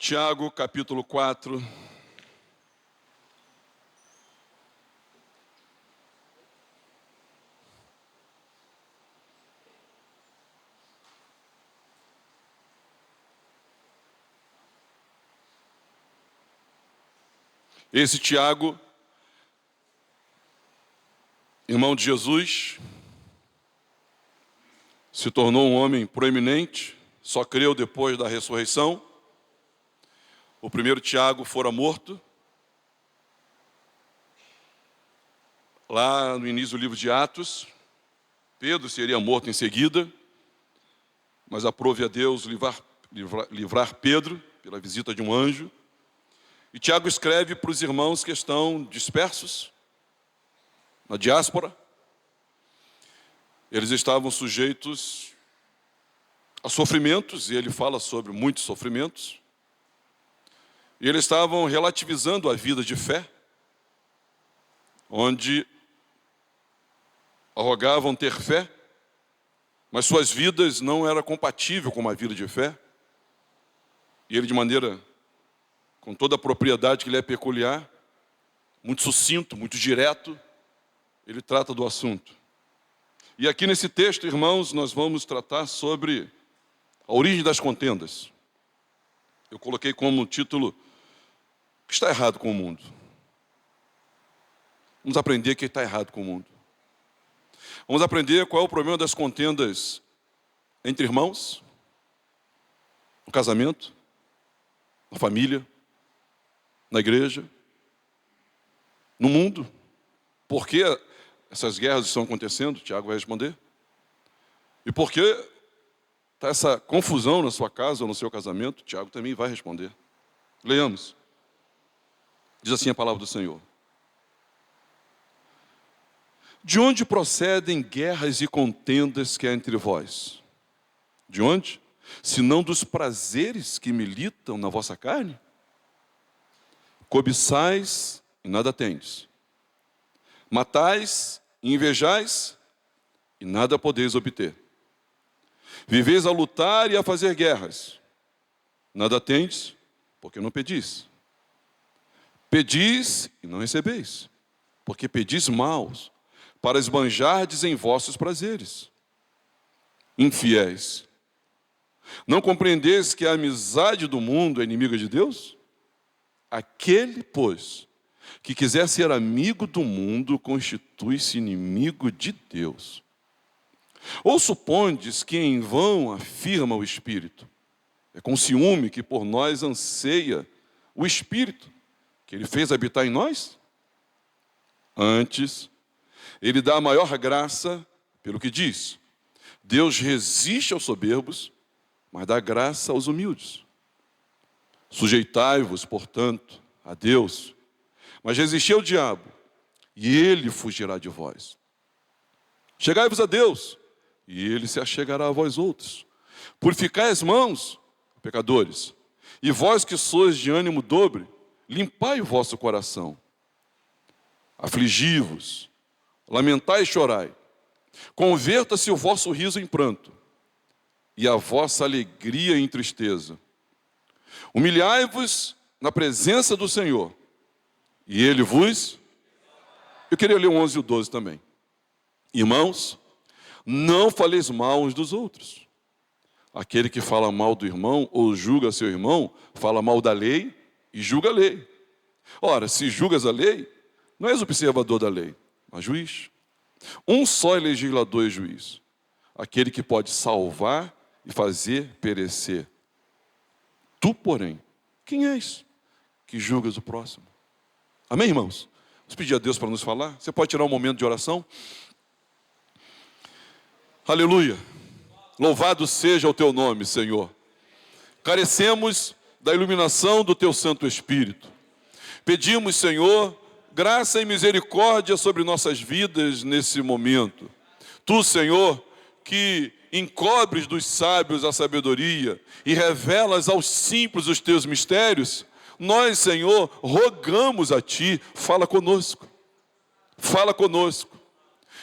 Tiago, capítulo 4. Esse Tiago, irmão de Jesus, se tornou um homem proeminente, só creu depois da ressurreição. O primeiro Tiago fora morto, lá no início do livro de Atos. Pedro seria morto em seguida, mas aprove a Deus livrar Pedro pela visita de um anjo. E Tiago escreve para os irmãos que estão dispersos na diáspora. Eles estavam sujeitos a sofrimentos, e ele fala sobre muitos sofrimentos. E eles estavam relativizando a vida de fé, onde arrogavam ter fé, mas suas vidas não eram compatíveis com uma vida de fé. E ele, de maneira, com toda a propriedade que lhe é peculiar, muito sucinto, muito direto, ele trata do assunto. E aqui nesse texto, irmãos, nós vamos tratar sobre a origem das contendas. Eu coloquei como título: o que está errado com o mundo? Vamos aprender o que está errado com o mundo. Vamos aprender qual é o problema das contendas entre irmãos, no casamento, na família, na igreja, no mundo. Por que essas guerras estão acontecendo? Tiago vai responder. E por que está essa confusão na sua casa ou no seu casamento? Tiago também vai responder. Leamos. Diz assim a palavra do Senhor: de onde procedem guerras e contendas que há entre vós? De onde? Senão dos prazeres que militam na vossa carne? Cobiçais e nada tendes. Matais e invejais e nada podeis obter. Viveis a lutar e a fazer guerras. Nada tendes, porque não pedis. Pedis e não recebeis, porque pedis maus, para esbanjardes em vossos prazeres. Infiéis, não compreendeis que a amizade do mundo é inimiga de Deus? Aquele, pois, que quiser ser amigo do mundo, constitui-se inimigo de Deus. Ou supondes que em vão afirma o Espírito? É com ciúme que por nós anseia o Espírito, que Ele fez habitar em nós? Antes, Ele dá a maior graça, pelo que diz: Deus resiste aos soberbos, mas dá graça aos humildes. Sujeitai-vos, portanto, a Deus, mas resisti ao diabo, e ele fugirá de vós. Chegai-vos a Deus, e ele se achegará a vós outros. Purificai as mãos, pecadores, e vós que sois de ânimo dobre, limpai o vosso coração. Afligi-vos, lamentai e chorai. Converta-se o vosso riso em pranto, e a vossa alegria em tristeza. Humilhai-vos na presença do Senhor, e Ele vos... Eu queria ler o 11 e o 12 também. Irmãos, não faleis mal uns dos outros. Aquele que fala mal do irmão ou julga seu irmão, fala mal da lei e julga a lei. Ora, se julgas a lei, não és observador da lei, mas juiz. Um só é legislador e juiz, aquele que pode salvar e fazer perecer. Tu, porém, quem és que julgas o próximo? Amém, irmãos? Vamos pedir a Deus para nos falar. Você pode tirar um momento de oração? Aleluia. Louvado seja o teu nome, Senhor. Carecemos da iluminação do teu Santo Espírito. Pedimos, Senhor, graça e misericórdia sobre nossas vidas nesse momento. Tu, Senhor, que encobres dos sábios a sabedoria e revelas aos simples os teus mistérios, nós, Senhor, rogamos a Ti, fala conosco. Fala conosco.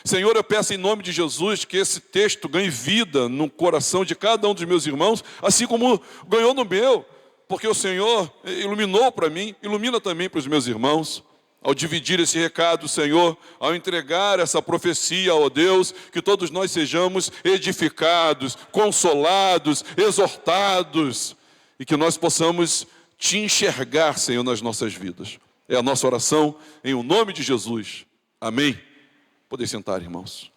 Senhor, eu peço em nome de Jesus que esse texto ganhe vida no coração de cada um dos meus irmãos, assim como ganhou no meu, porque o Senhor iluminou para mim, ilumina também para os meus irmãos, ao dividir esse recado, Senhor, ao entregar essa profecia, ó Deus, que todos nós sejamos edificados, consolados, exortados, e que nós possamos te enxergar, Senhor, nas nossas vidas. É a nossa oração, em o nome de Jesus. Amém. Podem sentar, irmãos.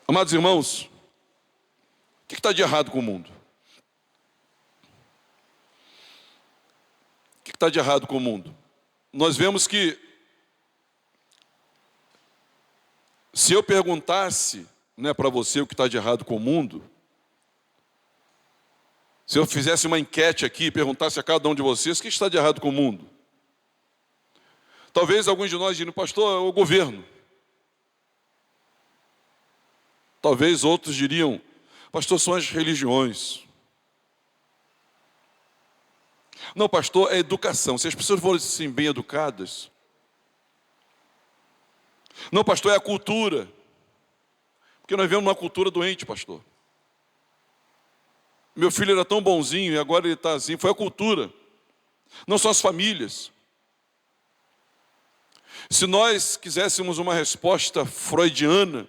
Amados irmãos, o que está de errado com o mundo? O que está de errado com o mundo? Nós vemos que, se eu perguntasse, para você o que está de errado com o mundo, se eu fizesse uma enquete aqui e perguntasse a cada um de vocês o que está de errado com o mundo, talvez alguns de nós diriam, pastor, é o governo. Talvez outros diriam, pastor, são as religiões. Não, pastor, é educação. Se as pessoas fossem bem educadas. Não, pastor, é a cultura. Porque nós vivemos uma cultura doente, pastor. Meu filho era tão bonzinho e agora ele está assim. Foi a cultura. Não são as famílias. Se nós quiséssemos uma resposta freudiana,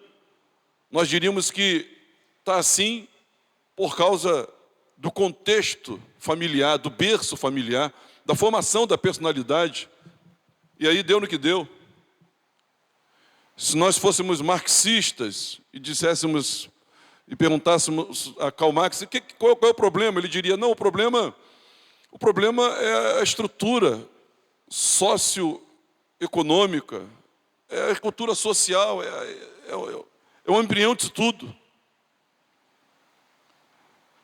nós diríamos que está assim por causa do contexto familiar, do berço familiar, da formação da personalidade. E aí deu no que deu. Se nós fôssemos marxistas e disséssemos e perguntássemos a Karl Marx qual é o problema, ele diria, não, o problema é a estrutura socioeconômica, é a cultura social, é o embrião disso tudo.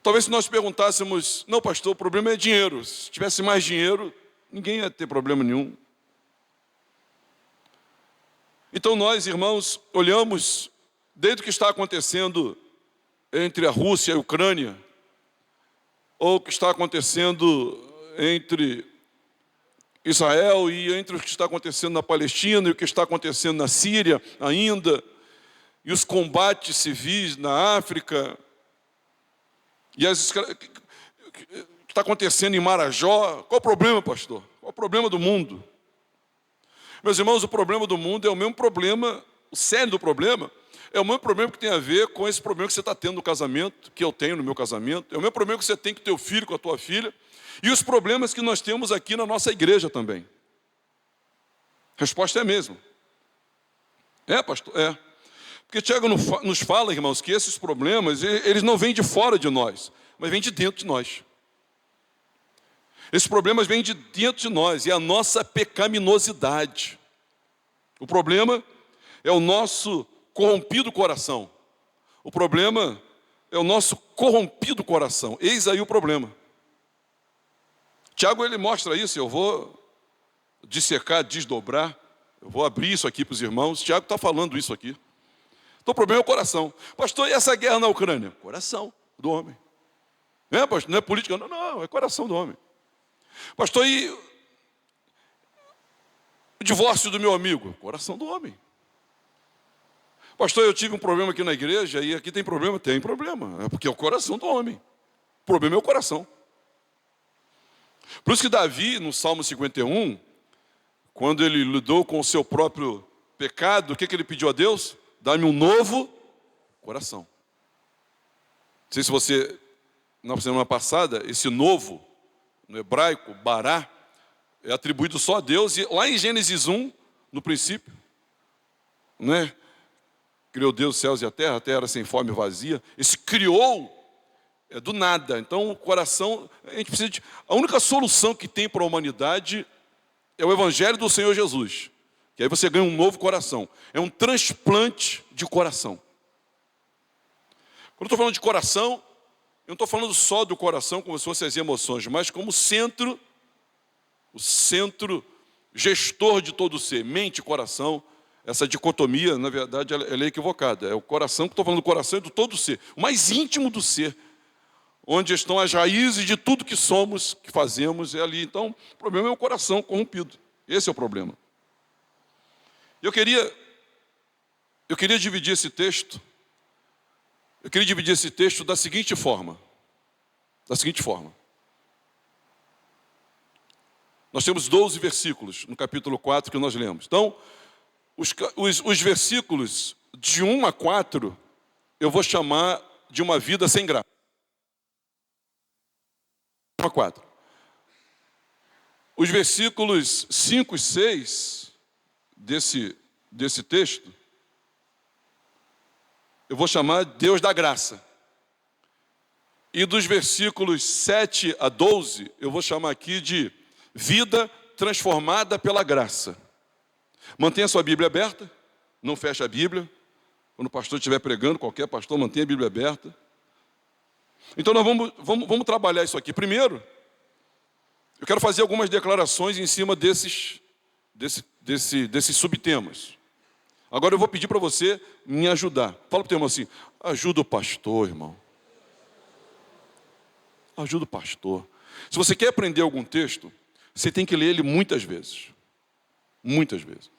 Talvez se nós perguntássemos, não, pastor, o problema é dinheiro. Se tivesse mais dinheiro, ninguém ia ter problema nenhum. Então nós, irmãos, olhamos, desde o que está acontecendo entre a Rússia e a Ucrânia, ou o que está acontecendo entre Israel e entre o que está acontecendo na Palestina e o que está acontecendo na Síria ainda, e os combates civis na África, e o que está acontecendo em Marajó. Qual o problema, pastor? Qual o problema do mundo? Meus irmãos, o problema do mundo é o mesmo problema, o sério do problema, é o mesmo problema que tem a ver com esse problema que você está tendo no casamento, que eu tenho no meu casamento, é o mesmo problema que você tem com o teu filho, com a tua filha, e os problemas que nós temos aqui na nossa igreja também. A resposta é a mesma. É, pastor? É. Porque Tiago nos fala, irmãos, que esses problemas, eles não vêm de fora de nós, mas vêm de dentro de nós. Esses problemas vêm de dentro de nós, e a nossa pecaminosidade. O problema é o nosso corrompido coração. O problema é o nosso corrompido coração. Eis aí o problema. Tiago, ele mostra isso, eu vou dissecar, desdobrar, eu vou abrir isso aqui para os irmãos. Tiago está falando isso aqui. Então o problema é o coração. Pastor, e essa guerra na Ucrânia? Coração do homem. Pastor, não é política, não, é coração do homem. Pastor, e o divórcio do meu amigo? Coração do homem. Pastor, eu tive um problema aqui na igreja, e aqui tem problema? Tem problema, porque é o coração do homem. O problema é o coração. Por isso que Davi, no Salmo 51, quando ele lidou com o seu próprio pecado, o que ele pediu a Deus? Dá-me um novo coração. Não sei se você, na semana passada, esse novo, no hebraico, bará, é atribuído só a Deus. E lá em Gênesis 1, no princípio, criou Deus os céus e a terra era sem forma e vazia. Esse criou é do nada. Então o coração, a gente precisa a única solução que tem para a humanidade é o Evangelho do Senhor Jesus. Que aí você ganha um novo coração. É um transplante de coração. Quando eu estou falando de coração, eu não estou falando só do coração como se fossem as emoções, mas como centro, o centro gestor de todo o ser, mente e coração. Essa dicotomia, na verdade, ela é equivocada. É o coração, que estou falando do coração e do todo o ser, o mais íntimo do ser, onde estão as raízes de tudo que somos, que fazemos, é ali. Então, o problema é o coração corrompido. Esse é o problema. Eu queria dividir esse texto Eu queria dividir esse texto da seguinte forma. Nós temos 12 versículos no capítulo 4 que nós lemos. Então, os versículos de 1 a 4, eu vou chamar de uma vida sem graça. 1 a 4. Os versículos 5 e 6 desse texto, eu vou chamar Deus da graça. E dos versículos 7 a 12, eu vou chamar aqui de vida transformada pela graça. Mantenha sua Bíblia aberta, não feche a Bíblia. Quando o pastor estiver pregando, qualquer pastor, mantenha a Bíblia aberta. Então nós vamos trabalhar isso aqui. Primeiro, eu quero fazer algumas declarações em cima desses subtemas. Agora eu vou pedir para você me ajudar. Fala para o teu irmão assim, ajuda o pastor, irmão. Ajuda o pastor. Se você quer aprender algum texto, você tem que ler ele muitas vezes. Muitas vezes.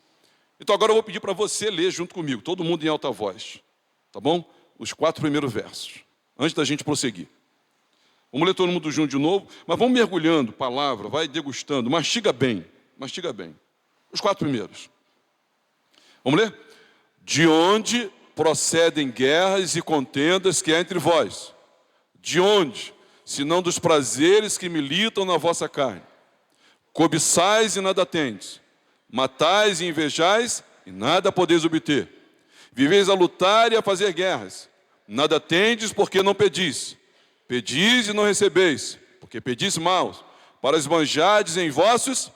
Então agora eu vou pedir para você ler junto comigo, todo mundo em alta voz. Tá bom? Os 4 primeiros versos. Antes da gente prosseguir. Vamos ler todo mundo junto de novo, mas vamos mergulhando, palavra, vai degustando, mastiga bem. Os 4 primeiros. Vamos ler? De onde procedem guerras e contendas que há entre vós? De onde? Senão dos prazeres que militam na vossa carne. Cobiçais e nada tendes. Matais e invejais e nada podeis obter. Viveis a lutar e a fazer guerras. Nada tendes porque não pedis. Pedis e não recebeis, porque pedis mal, para esbanjardes em vossos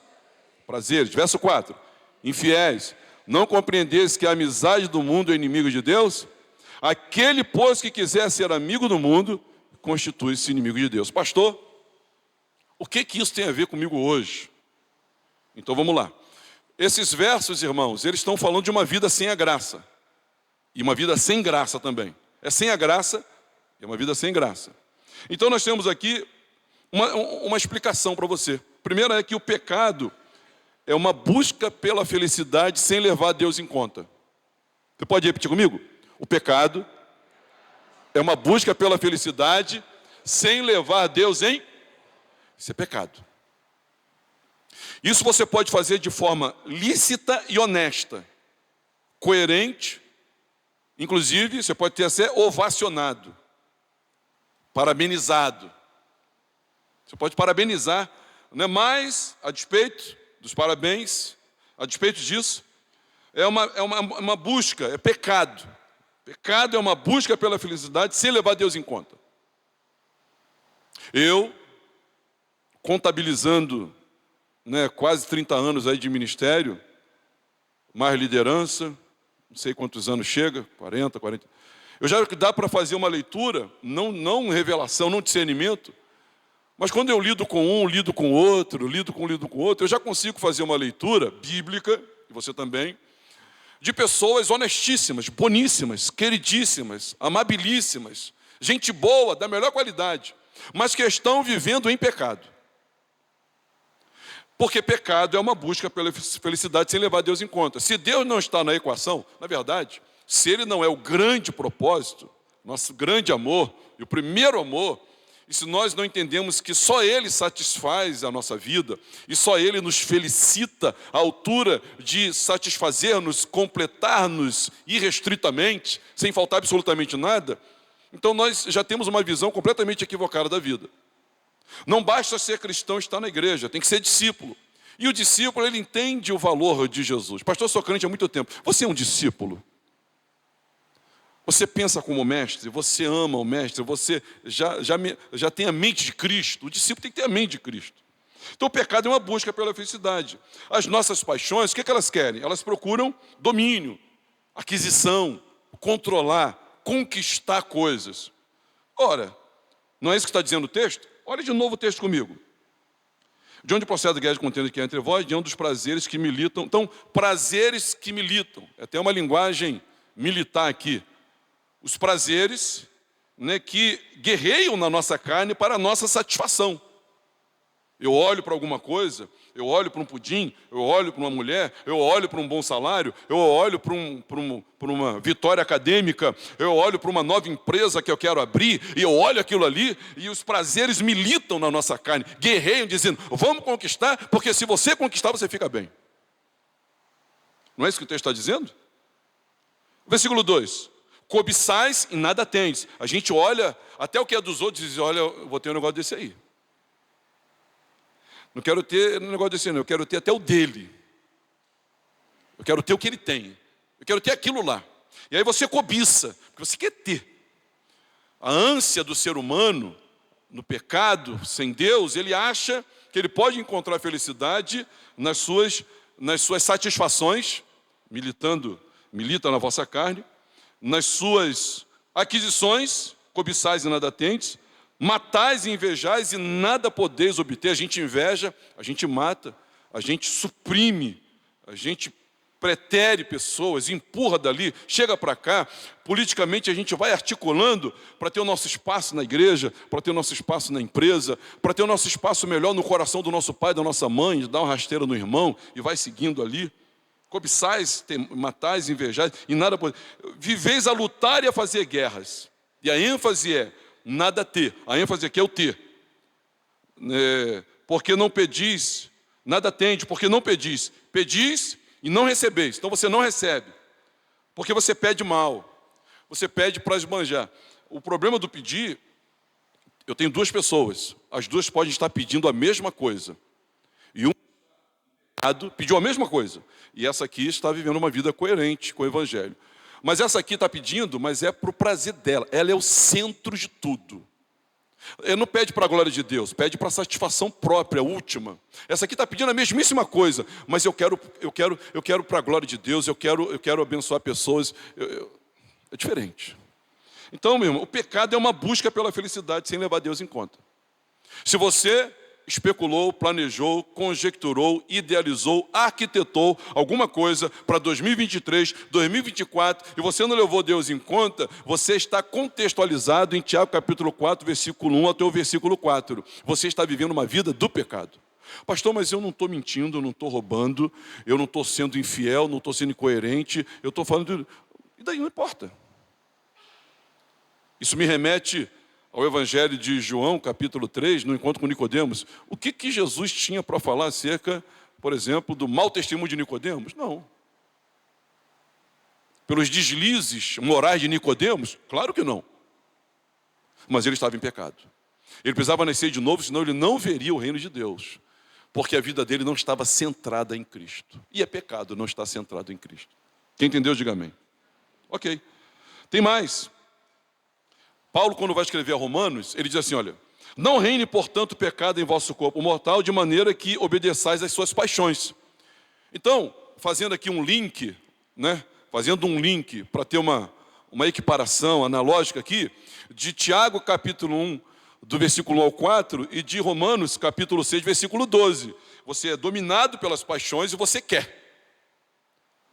prazeres. Verso 4. Infiéis, não compreendeis que a amizade do mundo é inimigo de Deus? Aquele, pois, que quiser ser amigo do mundo, constitui-se inimigo de Deus. Pastor, o que isso tem a ver comigo hoje? Então vamos lá. Esses versos, irmãos, eles estão falando de uma vida sem a graça. E uma vida sem graça também. É sem a graça e é uma vida sem graça. Então nós temos aqui uma explicação para você. Primeiro é que o pecado é uma busca pela felicidade sem levar Deus em conta. Você pode repetir comigo? O pecado é uma busca pela felicidade sem levar Deus em... Isso é pecado. Isso você pode fazer de forma lícita e honesta, coerente, inclusive você pode ter até ovacionado, parabenizado. Você pode parabenizar, né? Mas, a despeito dos parabéns, a despeito disso, é uma busca, é pecado. Pecado é uma busca pela felicidade sem levar Deus em conta. Eu, contabilizando, né, quase 30 anos aí de ministério, mais liderança, não sei quantos anos chega, 40. Eu já dá para fazer uma leitura, não revelação, não discernimento, mas quando eu lido com um, lido com outro, eu já consigo fazer uma leitura bíblica, e você também, de pessoas honestíssimas, boníssimas, queridíssimas, amabilíssimas, gente boa, da melhor qualidade, mas que estão vivendo em pecado. Porque pecado é uma busca pela felicidade sem levar Deus em conta. Se Deus não está na equação, na verdade, se Ele não é o grande propósito, nosso grande amor, e o primeiro amor, e se nós não entendemos que só Ele satisfaz a nossa vida, e só Ele nos felicita à altura de satisfazer-nos, completar-nos irrestritamente, sem faltar absolutamente nada, então nós já temos uma visão completamente equivocada da vida. Não basta ser cristão e estar na igreja, tem que ser discípulo. E o discípulo, ele entende o valor de Jesus. Pastor, eu sou crente há muito tempo. Você é um discípulo? Você pensa como mestre, você ama o mestre, você já tem a mente de Cristo. O discípulo tem que ter a mente de Cristo. Então o pecado é uma busca pela felicidade. As nossas paixões, o que elas querem? Elas procuram domínio, aquisição, controlar, conquistar coisas. Ora, não é isso que está dizendo o texto? Olha de novo o texto comigo. De onde procede a guerra de contenda que há entre vós, diante dos prazeres que militam. Então, prazeres que militam. É até uma linguagem militar aqui. Os prazeres, né, que guerreiam na nossa carne para a nossa satisfação. Eu olho para alguma coisa, eu olho para um pudim, eu olho para uma mulher, eu olho para um bom salário, eu olho para uma vitória acadêmica, eu olho para uma nova empresa que eu quero abrir, e eu olho aquilo ali, e os prazeres militam na nossa carne, guerreiam dizendo, vamos conquistar, porque se você conquistar, você fica bem. Não é isso que o texto está dizendo? Versículo 2. Cobiçais e nada tendes. A gente olha até o que é dos outros e diz, olha, eu vou ter um negócio desse aí. Não quero ter um negócio desse não, eu quero ter até o dele. Eu quero ter o que ele tem. Eu quero ter aquilo lá. E aí você cobiça, porque você quer ter. A ânsia do ser humano, no pecado, sem Deus, ele acha que ele pode encontrar felicidade nas suas satisfações, milita na vossa carne, nas suas aquisições, cobiçais e nada tendes, matais e invejais e nada podeis obter. A gente inveja, a gente mata, a gente suprime, a gente pretere pessoas, empurra dali, chega para cá. Politicamente a gente vai articulando para ter o nosso espaço na igreja, para ter o nosso espaço na empresa, para ter o nosso espaço melhor no coração do nosso pai, da nossa mãe, de dar uma rasteira no irmão e vai seguindo ali. Cobiçais, matais, invejais e nada podeis. Viveis a lutar e a fazer guerras. E a ênfase é nada ter. A ênfase aqui é o ter. Porque não pedis, nada tendes, porque não pedis. Pedis e não recebeis. Então você não recebe. Porque você pede mal. Você pede para esbanjar. O problema do pedir, eu tenho duas pessoas. As duas podem estar pedindo a mesma coisa. E um pediu a mesma coisa. E essa aqui está vivendo uma vida coerente com o Evangelho. Mas essa aqui está pedindo, mas é para o prazer dela. Ela é o centro de tudo. Ele não pede para a glória de Deus, pede para a satisfação própria, última. Essa aqui está pedindo a mesmíssima coisa, mas eu quero para a glória de Deus, eu quero abençoar pessoas. É diferente. Então, meu irmão, o pecado é uma busca pela felicidade sem levar Deus em conta. Se você especulou, planejou, conjecturou, idealizou, arquitetou alguma coisa para 2023, 2024, e você não levou Deus em conta, você está contextualizado em Tiago capítulo 4, versículo 1 até o versículo 4. Você está vivendo uma vida do pecado. Pastor, mas eu não estou mentindo, eu não estou roubando, eu não estou sendo infiel, não estou sendo incoerente, eu estou falando... E daí não importa. Isso me remete ao Evangelho de João, capítulo 3, no encontro com Nicodemos. O que Jesus tinha para falar acerca, por exemplo, do mau testemunho de Nicodemos? Não. Pelos deslizes morais de Nicodemos? Claro que não. Mas ele estava em pecado. Ele precisava nascer de novo, senão ele não veria o reino de Deus. Porque a vida dele não estava centrada em Cristo. E é pecado não estar centrado em Cristo. Quem entendeu, diga amém. Ok. Tem mais. Paulo, quando vai escrever a Romanos, ele diz assim, olha, não reine, portanto, pecado em vosso corpo mortal, de maneira que obedeçais às suas paixões. Então, fazendo aqui um link, fazendo um link para ter uma equiparação analógica aqui, de Tiago, capítulo 1, do versículo 1 ao 4, e de Romanos, capítulo 6, versículo 12. Você é dominado pelas paixões e você quer.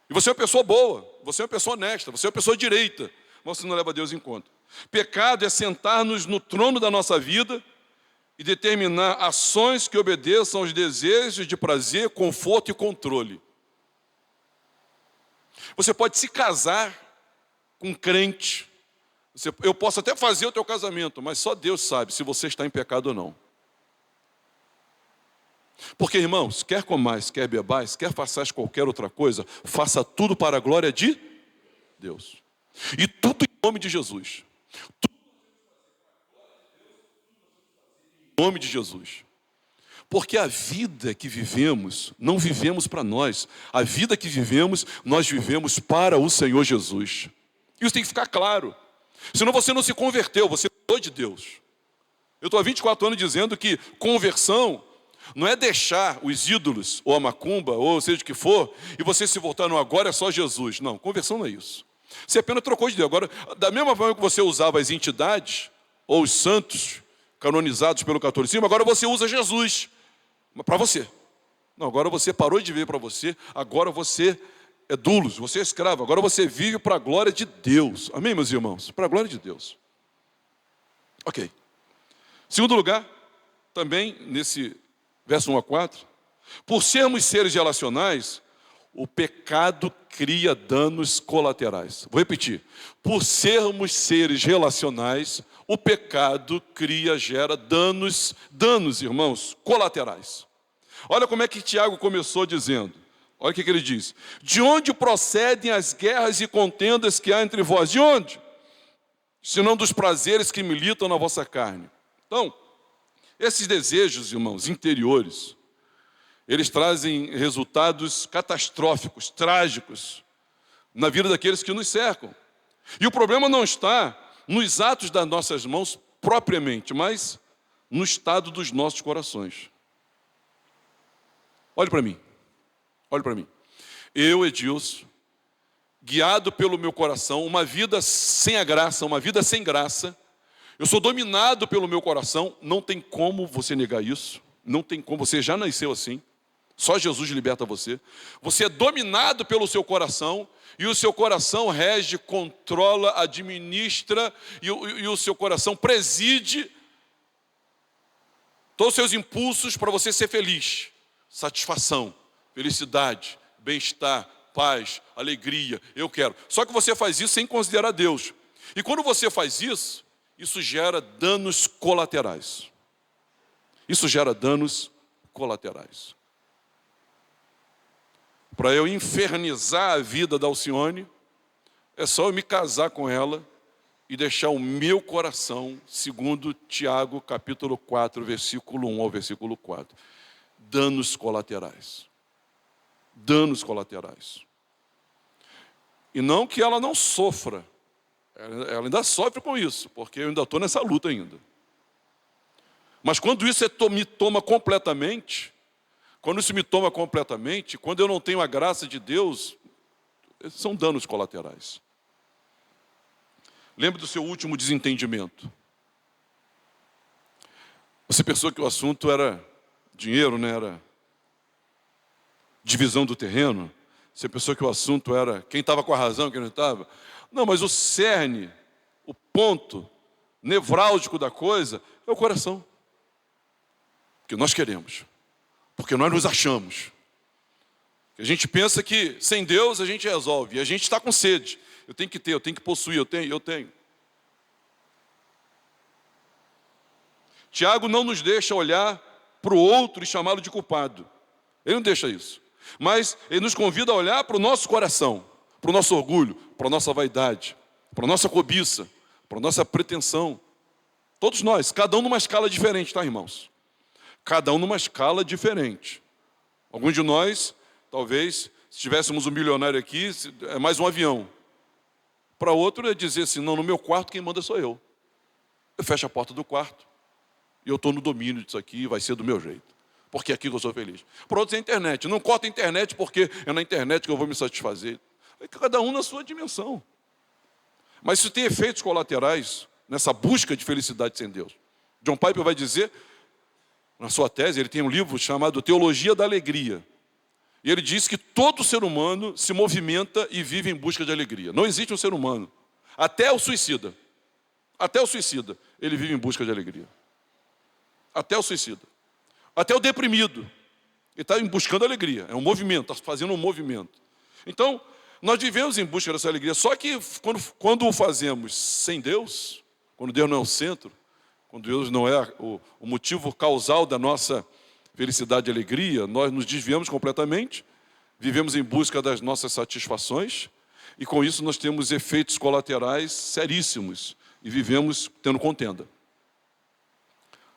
E você é uma pessoa boa, você é uma pessoa honesta, você é uma pessoa direita, mas você não leva Deus em conta. Pecado é sentar-nos no trono da nossa vida e determinar ações que obedeçam aos desejos de prazer, conforto e controle. Você pode se casar com um crente. Eu posso até fazer o teu casamento, mas só Deus sabe se você está em pecado ou não. Porque, irmãos, quer comais, quer bebais, quer façais qualquer outra coisa, faça tudo para a glória de Deus. E tudo em nome de Jesus. Em nome de Jesus. Porque a vida que vivemos, não vivemos para nós. A vida que vivemos, nós vivemos para o Senhor Jesus. Isso tem que ficar claro. Senão você não se converteu, você mudou de Deus. Eu estou há 24 anos dizendo que conversão não é deixar os ídolos, ou a macumba, ou seja o que for, e você se voltar, não, agora é só Jesus. Não, conversão não é isso. Você apenas trocou de Deus. Agora, da mesma forma que você usava as entidades, ou os santos, canonizados pelo catolicismo, agora você usa Jesus, para você. Não, agora você parou de viver para você, agora você é dulos, você é escravo, agora você vive para a glória de Deus. Amém, meus irmãos? Para a glória de Deus. Ok. Segundo lugar, também nesse verso 1 a 4, Por sermos seres relacionais, o pecado cria danos colaterais. Vou repetir. Por sermos seres relacionais, o pecado gera danos, irmãos, colaterais. Olha como é que Tiago começou dizendo. Olha o que ele diz. De onde procedem as guerras e contendas que há entre vós? De onde? Senão dos prazeres que militam na vossa carne. Então, esses desejos, irmãos, interiores, eles trazem resultados catastróficos, trágicos, na vida daqueles que nos cercam. E o problema não está nos atos das nossas mãos propriamente, mas no estado dos nossos corações. Olhe para mim. Olhe para mim. Eu, Edilson, guiado pelo meu coração, uma vida sem a graça, uma vida sem graça, eu sou dominado pelo meu coração, não tem como você negar isso, não tem como, você já nasceu assim, só Jesus liberta você. Você é dominado pelo seu coração, e o seu coração rege, controla, administra, e o seu coração preside todos os seus impulsos para você ser feliz, satisfação, felicidade, bem-estar, paz, alegria, eu quero. Só que você faz isso sem considerar Deus. E quando você faz isso, isso gera danos colaterais. Isso gera danos colaterais. Para eu infernizar a vida da Alcione, é só eu me casar com ela e deixar o meu coração, segundo Tiago, capítulo 4, versículo 1 ao versículo 4. Danos colaterais. Danos colaterais. E não que ela não sofra. Ela ainda sofre com isso, porque eu ainda estou nessa luta ainda. Mas quando isso me toma completamente, quando eu não tenho a graça de Deus, são danos colaterais. Lembre do seu último desentendimento. Você pensou que o assunto era dinheiro, né? Era divisão do terreno. Você pensou que o assunto era quem estava com a razão, quem não estava. Não, mas o cerne, o ponto nevrálgico da coisa é o coração. Porque nós queremos. Porque nós nos achamos. A gente pensa que sem Deus a gente resolve. E a gente está com sede. Eu tenho que ter, eu tenho que possuir, eu tenho. Tiago não nos deixa olhar para o outro e chamá-lo de culpado. Ele não deixa isso. Mas ele nos convida a olhar para o nosso coração, para o nosso orgulho, para a nossa vaidade, para a nossa cobiça, para a nossa pretensão. Todos nós, cada um numa escala diferente, tá, irmãos? Cada um numa escala diferente. Alguns de nós, talvez, se tivéssemos um milionário aqui, é mais um avião. Para outro é dizer assim, não, no meu quarto quem manda sou eu. Eu fecho a porta do quarto e eu estou no domínio disso aqui, vai ser do meu jeito. Porque é aqui que eu sou feliz. Para outros é a internet. Não corta a internet porque é na internet que eu vou me satisfazer. Cada um na sua dimensão. Mas isso tem efeitos colaterais nessa busca de felicidade sem Deus. John Piper vai dizer, na sua tese, ele tem um livro chamado Teologia da Alegria. E ele diz que todo ser humano se movimenta e vive em busca de alegria. Não existe um ser humano, até o suicida, ele vive em busca de alegria. Até o suicida. Até o deprimido, ele está buscando alegria, é um movimento, está fazendo um movimento. Então, nós vivemos em busca dessa alegria, só que quando o fazemos sem Deus, quando Deus não é o centro, quando Deus não é o motivo causal da nossa felicidade e alegria, nós nos desviamos completamente, vivemos em busca das nossas satisfações, e com isso nós temos efeitos colaterais seríssimos, e vivemos tendo contenda.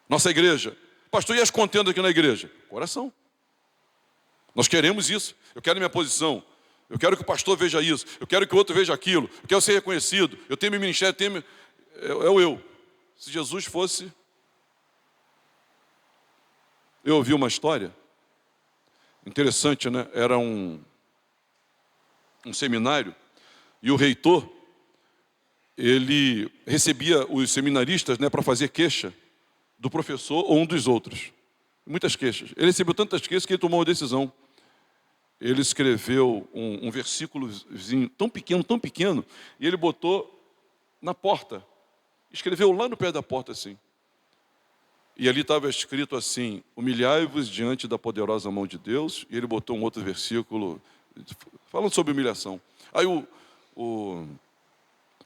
Nossa igreja, pastor, e as contendas aqui na igreja? Coração. Nós queremos isso. Eu quero minha posição. Eu quero que o pastor veja isso. Eu quero que o outro veja aquilo. Eu quero ser reconhecido. Eu tenho meu ministério, é o eu. Se Jesus fosse... Eu ouvi uma história interessante, né? Era um seminário e o reitor, ele recebia os seminaristas, né, para fazer queixa do professor ou um dos outros. Muitas queixas. Ele recebeu tantas queixas que ele tomou uma decisão. Ele escreveu um versículozinho tão pequeno, e ele botou na porta. Escreveu lá no pé da porta assim. E ali estava escrito assim: humilhai-vos diante da poderosa mão de Deus. E ele botou um outro versículo falando sobre humilhação. Aí o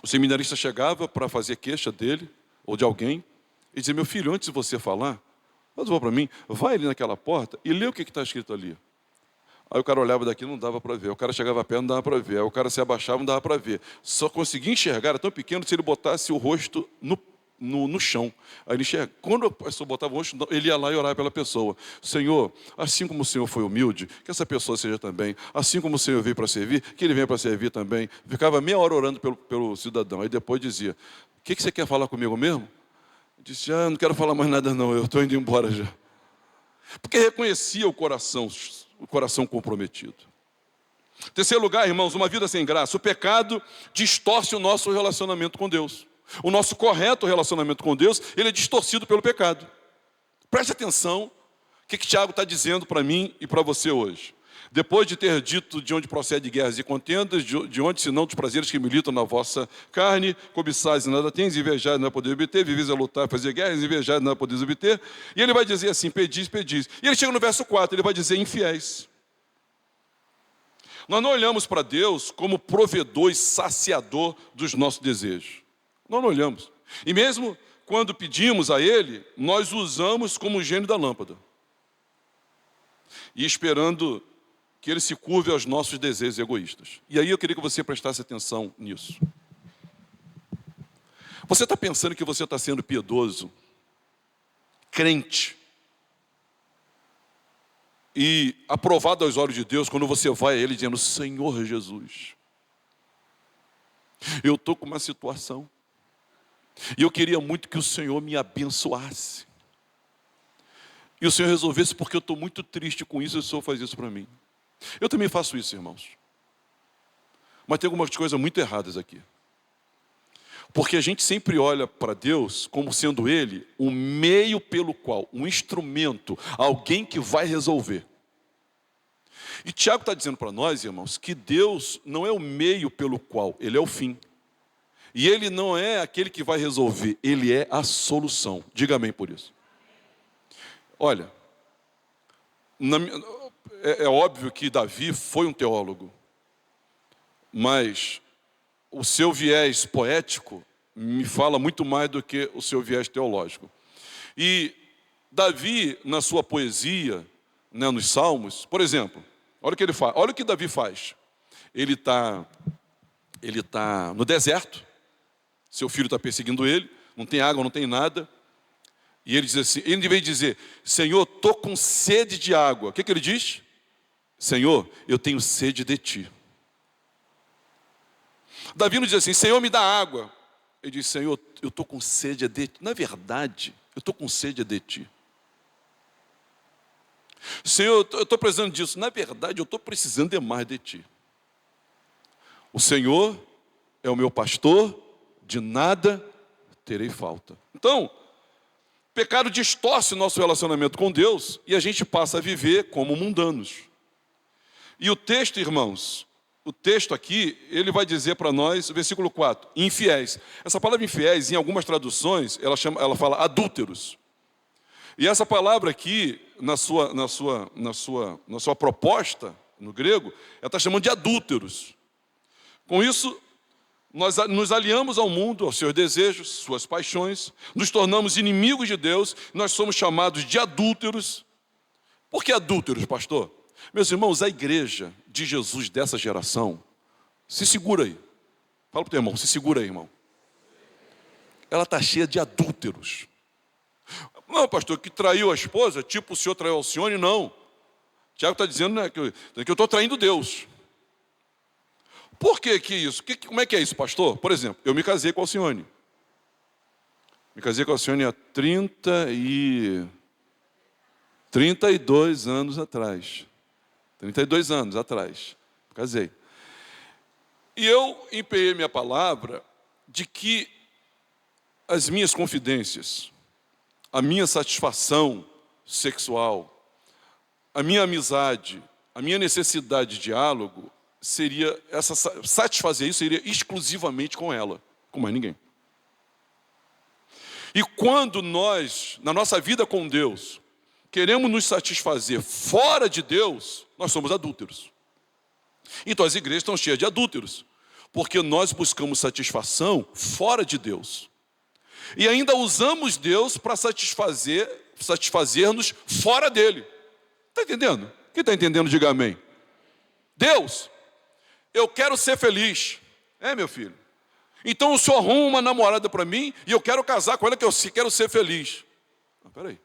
seminarista chegava para fazer queixa dele, ou de alguém, e dizia: meu filho, antes de você falar, faz um favor para mim, vai ali naquela porta e lê o que está escrito ali. Aí o cara olhava daqui, não dava para ver. O cara chegava perto, não dava para ver. Aí o cara se abaixava, não dava para ver. Só conseguia enxergar, era tão pequeno, se ele botasse o rosto no chão. Aí ele enxerga. Quando a pessoa botava o rosto, ele ia lá e orava pela pessoa: Senhor, assim como o Senhor foi humilde, que essa pessoa seja também. Assim como o Senhor veio para servir, que ele venha para servir também. Ficava meia hora orando pelo cidadão. Aí depois dizia: o que você quer falar comigo mesmo? Eu disse: não quero falar mais nada não, eu estou indo embora já. Porque reconhecia o coração comprometido. Terceiro lugar, irmãos, uma vida sem graça. O pecado distorce o nosso relacionamento com Deus. O nosso correto relacionamento com Deus, ele é distorcido pelo pecado. Preste atenção, o que Tiago está dizendo para mim e para você hoje. Depois de ter dito de onde procede guerras e contendas, de onde senão dos prazeres que militam na vossa carne, cobiçais e nada tens, invejais e nada podeis obter, viveis a lutar, fazer guerras, invejais e nada podeis obter. E ele vai dizer assim: pedis, pedis. E ele chega no verso 4, ele vai dizer: infiéis. Nós não olhamos para Deus como provedor e saciador dos nossos desejos. Nós não olhamos. E mesmo quando pedimos a Ele, nós o usamos como o gênio da lâmpada. E esperando que Ele se curve aos nossos desejos egoístas. E aí eu queria que você prestasse atenção nisso. Você está pensando que você está sendo piedoso, crente, e aprovado aos olhos de Deus quando você vai a Ele dizendo: Senhor Jesus, eu estou com uma situação e eu queria muito que o Senhor me abençoasse. E o Senhor resolvesse, porque eu estou muito triste com isso e o Senhor faz isso para mim. Eu também faço isso, irmãos. Mas tem algumas coisas muito erradas aqui. Porque a gente sempre olha para Deus como sendo Ele um meio pelo qual, um instrumento, alguém que vai resolver. E Tiago está dizendo para nós, irmãos, que Deus não é o meio pelo qual, Ele é o fim. E Ele não é aquele que vai resolver, Ele é a solução. Diga amém por isso. Olha, é óbvio que Davi foi um teólogo, mas o seu viés poético me fala muito mais do que o seu viés teológico. E Davi, na sua poesia, né, nos Salmos, por exemplo, olha o que ele faz, olha o que Davi faz. Ele tá no deserto, seu filho está perseguindo ele, não tem água, não tem nada. E ele diz assim, ele em vez de dizer: Senhor, estou com sede de água, o que ele diz? Senhor, eu tenho sede de ti. Davi não diz assim: Senhor, me dá água. Ele diz: Senhor, eu estou com sede de ti. Na verdade, eu estou com sede de ti. Senhor, eu estou precisando disso. Na verdade, eu estou precisando de mais de ti. O Senhor é o meu pastor, de nada terei falta. Então, o pecado distorce o nosso relacionamento com Deus e a gente passa a viver como mundanos. E o texto, irmãos, o texto aqui, ele vai dizer para nós, versículo 4, infiéis. Essa palavra infiéis, em algumas traduções, ela fala adúlteros. E essa palavra aqui, na sua proposta, no grego, ela está chamando de adúlteros. Com isso, nós nos aliamos ao mundo, aos seus desejos, suas paixões, nos tornamos inimigos de Deus, nós somos chamados de adúlteros. Por que adúlteros, pastor? Meus irmãos, a igreja de Jesus dessa geração, se segura aí. Fala para o teu irmão, se segura aí, irmão. Ela está cheia de adúlteros. Não, pastor, que traiu a esposa, tipo o senhor traiu a Alcione, não. Tiago está dizendo, né, que eu estou traindo Deus. Por que isso? Como é que é isso, pastor? Por exemplo, eu me casei com a Alcione. Me casei com a Alcione há 32 anos atrás. 32 anos atrás. Casei. E eu empenhei minha palavra de que as minhas confidências, a minha satisfação sexual, a minha amizade, a minha necessidade de diálogo, satisfazer isso seria exclusivamente com ela, com mais ninguém. E quando nós, na nossa vida com Deus, queremos nos satisfazer fora de Deus, nós somos adúlteros. Então as igrejas estão cheias de adúlteros, porque nós buscamos satisfação fora de Deus. E ainda usamos Deus para satisfazer-nos fora dele. Está entendendo? Quem está entendendo, diga amém. Deus, eu quero ser feliz. Meu filho. Então o senhor arruma uma namorada para mim e eu quero casar com ela, que eu quero ser feliz. Peraí.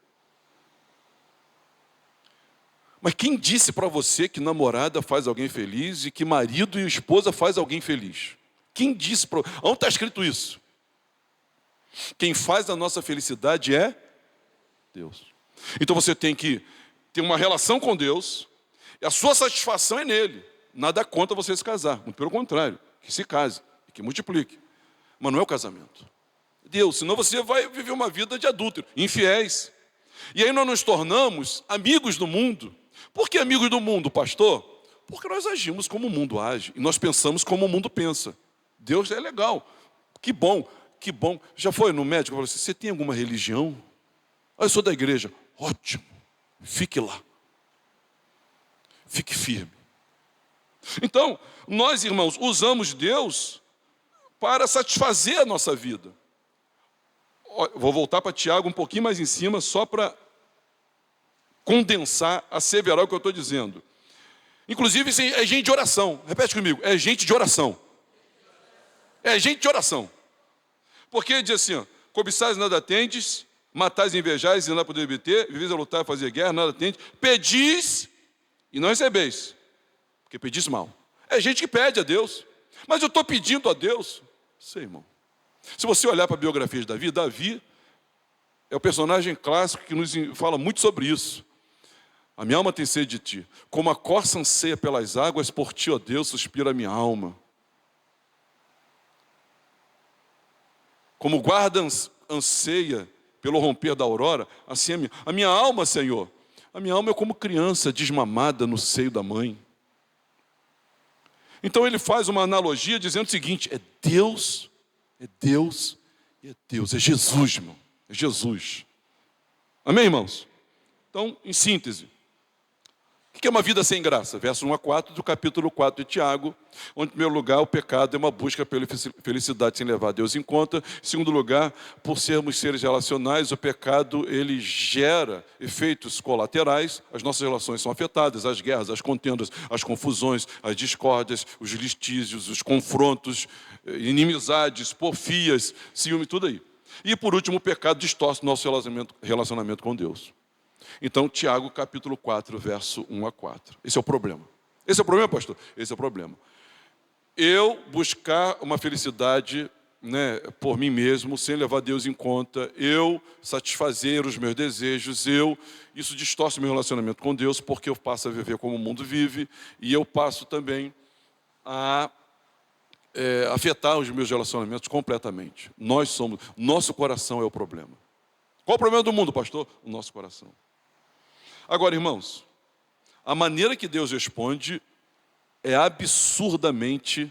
Mas quem disse para você que namorada faz alguém feliz e que marido e esposa faz alguém feliz? Quem disse para... Onde está escrito isso? Quem faz a nossa felicidade é Deus. Então você tem que ter uma relação com Deus e a sua satisfação é nele. Nada contra você se casar, muito pelo contrário, que se case, que multiplique. Mas não é o casamento. Deus, senão você vai viver uma vida de adúltero, infiéis. E aí nós nos tornamos amigos do mundo. Por que amigos do mundo, pastor? Porque nós agimos como o mundo age e nós pensamos como o mundo pensa. Deus é legal, que bom, que bom. Já foi no médico e falou assim, você tem alguma religião? Eu sou da igreja. Ótimo, fique lá. Fique firme. Então, nós, irmãos, usamos Deus para satisfazer a nossa vida. Vou voltar para Tiago um pouquinho mais em cima, só para condensar, asseverar o que eu estou dizendo. Inclusive, isso é gente de oração. Repete comigo, é gente de oração. É gente de oração. Porque ele diz assim, ó, cobiçais nada tendes, matais e invejais e nada podeis obter, viveis a lutar e fazer guerra, nada tendes, pedis e não recebeis, porque pedis mal. É gente que pede a Deus. Mas eu estou pedindo a Deus. Sei, irmão. Se você olhar para a biografia de Davi é o personagem clássico que nos fala muito sobre isso. A minha alma tem sede de ti. Como a corça anseia pelas águas, por ti, ó Deus, suspira a minha alma. Como o guarda anseia pelo romper da aurora, assim a minha alma, Senhor. A minha alma é como criança desmamada no seio da mãe. Então ele faz uma analogia dizendo o seguinte, é Deus e é Deus. É Jesus, irmão. É Jesus. Amém, irmãos? Então, em síntese, o que é uma vida sem graça? Verso 1 a 4 do capítulo 4 de Tiago, onde, em primeiro lugar, o pecado é uma busca pela felicidade sem levar Deus em conta. Em segundo lugar, por sermos seres relacionais, o pecado, ele gera efeitos colaterais. As nossas relações são afetadas, as guerras, as contendas, as confusões, as discórdias, os litígios, os confrontos, inimizades, porfias, ciúme, tudo aí. E, por último, o pecado distorce o nosso relacionamento com Deus. Então, Tiago, capítulo 4, verso 1 a 4. Esse é o problema. Esse é o problema, pastor? Esse é o problema. Eu buscar uma felicidade, por mim mesmo, sem levar Deus em conta, eu satisfazer os meus desejos, isso distorce meu relacionamento com Deus, porque eu passo a viver como o mundo vive, e eu passo também a afetar os meus relacionamentos completamente. Nosso coração é o problema. Qual o problema do mundo, pastor? O nosso coração. Agora, irmãos, a maneira que Deus responde é absurdamente,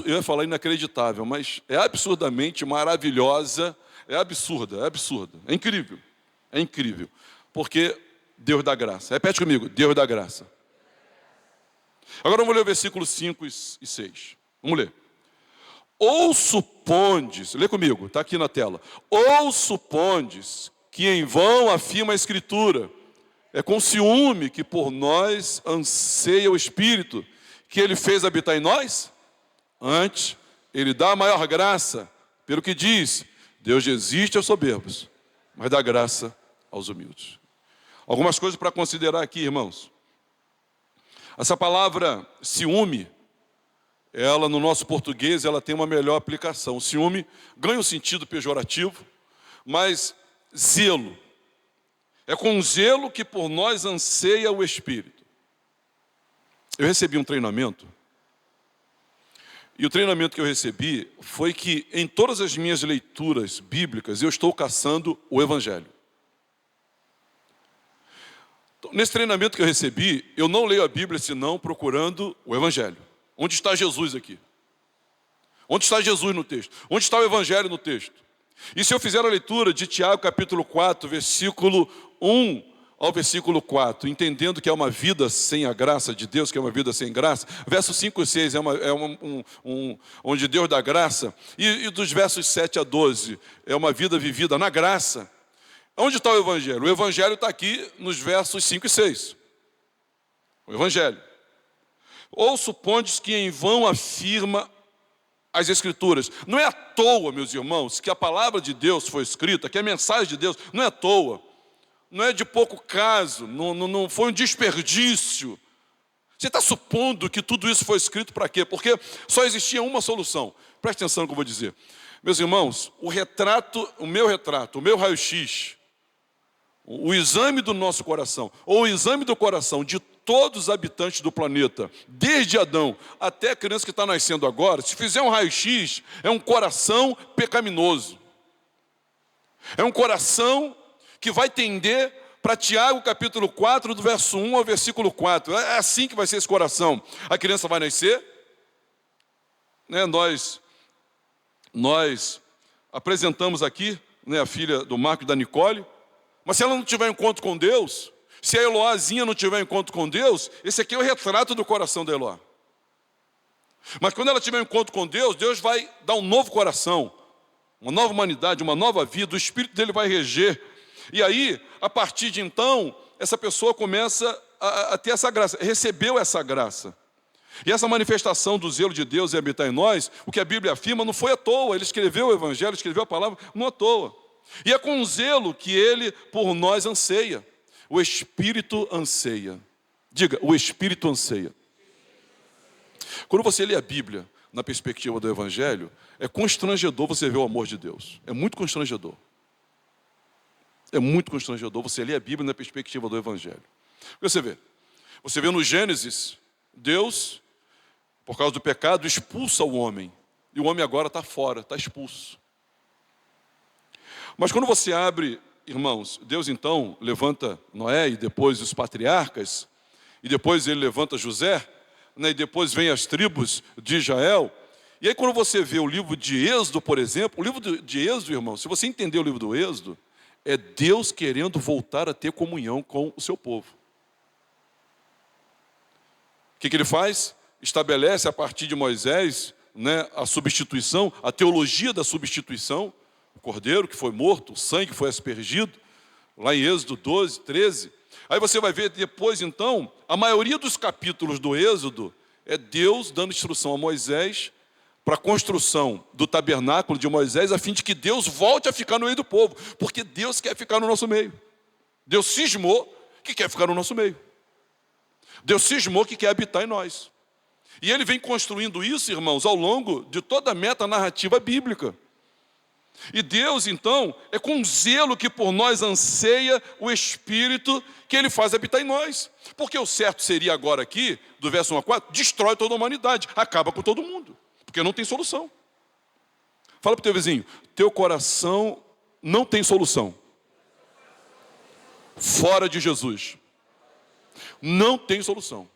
eu ia falar inacreditável, mas é absurdamente maravilhosa, é absurda, é incrível, porque Deus dá graça. Repete comigo, Deus dá graça. Agora vamos ler o versículo 5 e 6. Vamos ler. Ou supondes, lê comigo, está aqui na tela. Ou supondes que em vão afirma a Escritura, é com ciúme que por nós anseia o Espírito, que Ele fez habitar em nós? Antes, Ele dá a maior graça, pelo que diz, Deus resiste aos soberbos, mas dá graça aos humildes. Algumas coisas para considerar aqui, irmãos. Essa palavra ciúme, ela no nosso português, ela tem uma melhor aplicação. O ciúme ganha um sentido pejorativo, mas zelo. É com zelo que por nós anseia o Espírito. Eu recebi um treinamento, e o treinamento que eu recebi foi que em todas as minhas leituras bíblicas eu estou caçando o Evangelho. Nesse treinamento que eu recebi, eu não leio a Bíblia senão procurando o Evangelho. Onde está Jesus aqui? Onde está Jesus no texto? Onde está o Evangelho no texto? E se eu fizer a leitura de Tiago capítulo 4, versículo 1 ao versículo 4, entendendo que é uma vida sem a graça de Deus, que é uma vida sem graça, versos 5 e 6 onde Deus dá graça, e dos versos 7 a 12 é uma vida vivida na graça. Onde está o Evangelho? O Evangelho está aqui nos versos 5 e 6. O Evangelho. Ou supondes que em vão afirma as Escrituras. Não é à toa, meus irmãos, que a palavra de Deus foi escrita, que a mensagem de Deus não é à toa. Não é de pouco caso, não foi um desperdício. Você está supondo que tudo isso foi escrito para quê? Porque só existia uma solução. Preste atenção no que eu vou dizer. Meus irmãos, o meu raio-x, o exame do nosso coração, ou o exame do coração de todos os habitantes do planeta, desde Adão até a criança que está nascendo agora, se fizer um raio-x, é um coração pecaminoso. É um coração que vai tender para Tiago capítulo 4, do verso 1 ao versículo 4. É assim que vai ser esse coração. A criança vai nascer, né? Nós apresentamos aqui, né, a filha do Marco e da Nicole, mas se ela não tiver encontro com Deus, se a Eloazinha não tiver encontro com Deus, esse aqui é o retrato do coração da Eloá. Mas quando ela tiver encontro com Deus, Deus vai dar um novo coração, uma nova humanidade, uma nova vida, o Espírito dele vai reger. E aí, a partir de então, essa pessoa começa a ter essa graça, recebeu essa graça. E essa manifestação do zelo de Deus em habitar em nós, o que a Bíblia afirma, não foi à toa. Ele escreveu o Evangelho, escreveu a palavra, não à toa. E é com zelo que ele, por nós, anseia. O Espírito anseia. Diga, o Espírito anseia. Quando você lê a Bíblia na perspectiva do Evangelho, é constrangedor você ver o amor de Deus. É muito constrangedor. É muito constrangedor você ler a Bíblia na perspectiva do Evangelho. Você vê no Gênesis, Deus, por causa do pecado, expulsa o homem. E o homem agora está fora, está expulso. Mas quando você abre, irmãos, Deus então levanta Noé e depois os patriarcas, e depois ele levanta José, né, e depois vem as tribos de Israel. E aí quando você vê o livro de Êxodo, por exemplo, o livro de Êxodo, irmão, se você entender o livro do Êxodo, é Deus querendo voltar a ter comunhão com o seu povo. O que ele faz? Estabelece a partir de Moisés, né, a substituição, a teologia da substituição, o cordeiro que foi morto, o sangue que foi aspergido, lá em Êxodo 12, 13. Aí você vai ver depois então, a maioria dos capítulos do Êxodo é Deus dando instrução a Moisés para a construção do tabernáculo de Moisés, a fim de que Deus volte a ficar no meio do povo, porque Deus quer ficar no nosso meio. Deus cismou que quer ficar no nosso meio. Deus cismou que quer habitar em nós. E ele vem construindo isso, irmãos, ao longo de toda a meta-narrativa bíblica. E Deus, então, é com zelo que por nós anseia o Espírito que ele faz habitar em nós. Porque o certo seria agora aqui, do verso 1 a 4, destrói toda a humanidade, acaba com todo mundo. Porque não tem solução. Fala para o teu vizinho, teu coração não tem solução. Fora de Jesus. Não tem solução.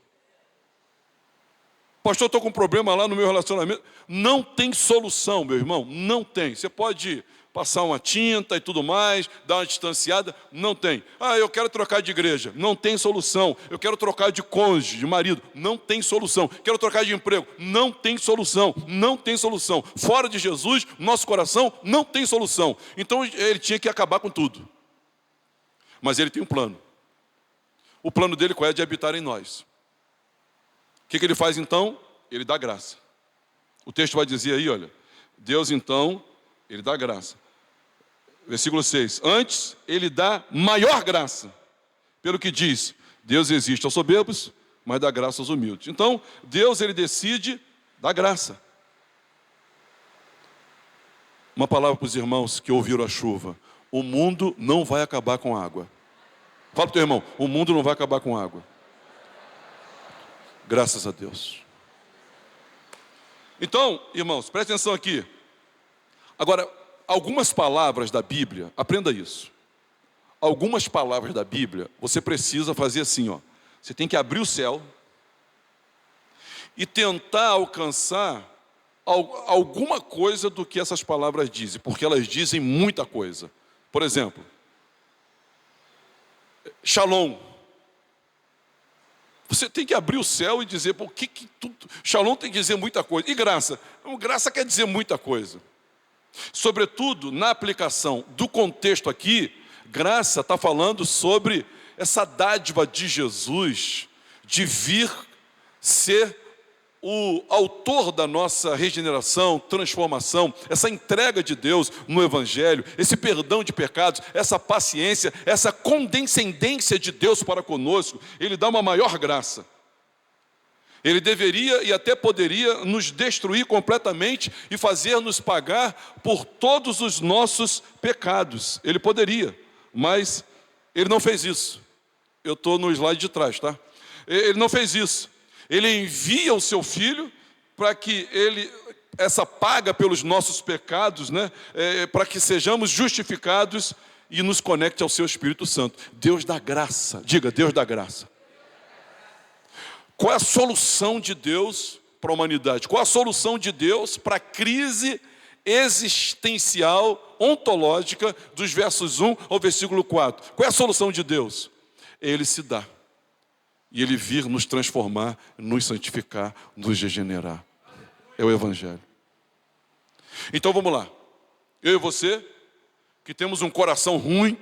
Pastor, estou com um problema lá no meu relacionamento. Não tem solução, meu irmão, não tem. Você pode passar uma tinta e tudo mais, dar uma distanciada, não tem. Ah, eu quero trocar de igreja, não tem solução. Eu quero trocar de cônjuge, de marido, não tem solução. Quero trocar de emprego, não tem solução, não tem solução. Fora de Jesus, nosso coração não tem solução. Então ele tinha que acabar com tudo. Mas ele tem um plano. O plano dele qual é? De habitar em nós. O que ele faz então? Ele dá graça. O texto vai dizer aí, olha, Deus então, ele dá graça. Versículo 6, antes ele dá maior graça. Pelo que diz, Deus resiste aos soberbos, mas dá graça aos humildes. Então, Deus ele decide dar graça. Uma palavra para os irmãos que ouviram a chuva. O mundo não vai acabar com água. Fala para o teu irmão, o mundo não vai acabar com água. Graças a Deus. Então, irmãos, presta atenção aqui. Agora, algumas palavras da Bíblia, aprenda isso. Algumas palavras da Bíblia, você precisa fazer assim, ó. Você tem que abrir o céu e tentar alcançar alguma coisa do que essas palavras dizem, porque elas dizem muita coisa. Por exemplo, Shalom. Você tem que abrir o céu e dizer, por que tudo... Shalom tem que dizer muita coisa. E graça? Graça quer dizer muita coisa. Sobretudo, na aplicação do contexto aqui, graça está falando sobre essa dádiva de Jesus, de vir ser o autor da nossa regeneração, transformação, essa entrega de Deus no Evangelho, esse perdão de pecados, essa paciência, essa condescendência de Deus para conosco. Ele dá uma maior graça. Ele deveria e até poderia nos destruir completamente e fazer-nos pagar por todos os nossos pecados. Ele poderia, mas ele não fez isso. Eu estou no slide de trás, tá? Ele não fez isso. Ele envia o seu Filho para que essa paga pelos nossos pecados, né? Para que sejamos justificados e nos conecte ao seu Espírito Santo. Deus dá graça. Diga, Deus dá graça. Qual é a solução de Deus para a humanidade? Qual é a solução de Deus para a crise existencial, ontológica, dos versos 1 ao versículo 4? Qual é a solução de Deus? Ele se dá. E Ele vir nos transformar, nos santificar, nos regenerar. É o Evangelho. Então vamos lá. Eu e você, que temos um coração ruim,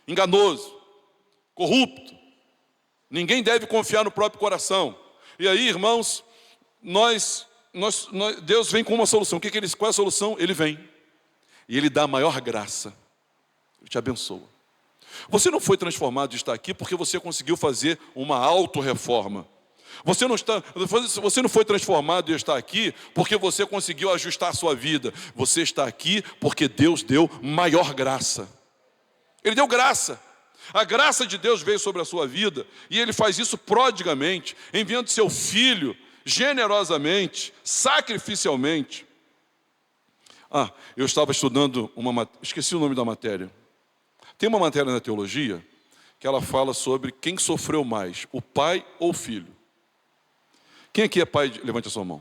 enganoso, corrupto. Ninguém deve confiar no próprio coração. E aí, irmãos, Deus vem com uma solução. Qual é a solução? Ele vem. E Ele dá a maior graça. Ele te abençoa. Você não foi transformado de estar aqui porque você conseguiu fazer uma autorreforma. Você não foi transformado de estar aqui porque você conseguiu ajustar a sua vida. Você está aqui porque Deus deu maior graça. Ele deu graça. A graça de Deus veio sobre a sua vida e Ele faz isso prodigamente, enviando seu Filho generosamente, sacrificialmente. Eu estava estudando esqueci o nome da matéria. Tem uma matéria na teologia que ela fala sobre quem sofreu mais, o pai ou o filho. Quem aqui é pai? Levante a sua mão.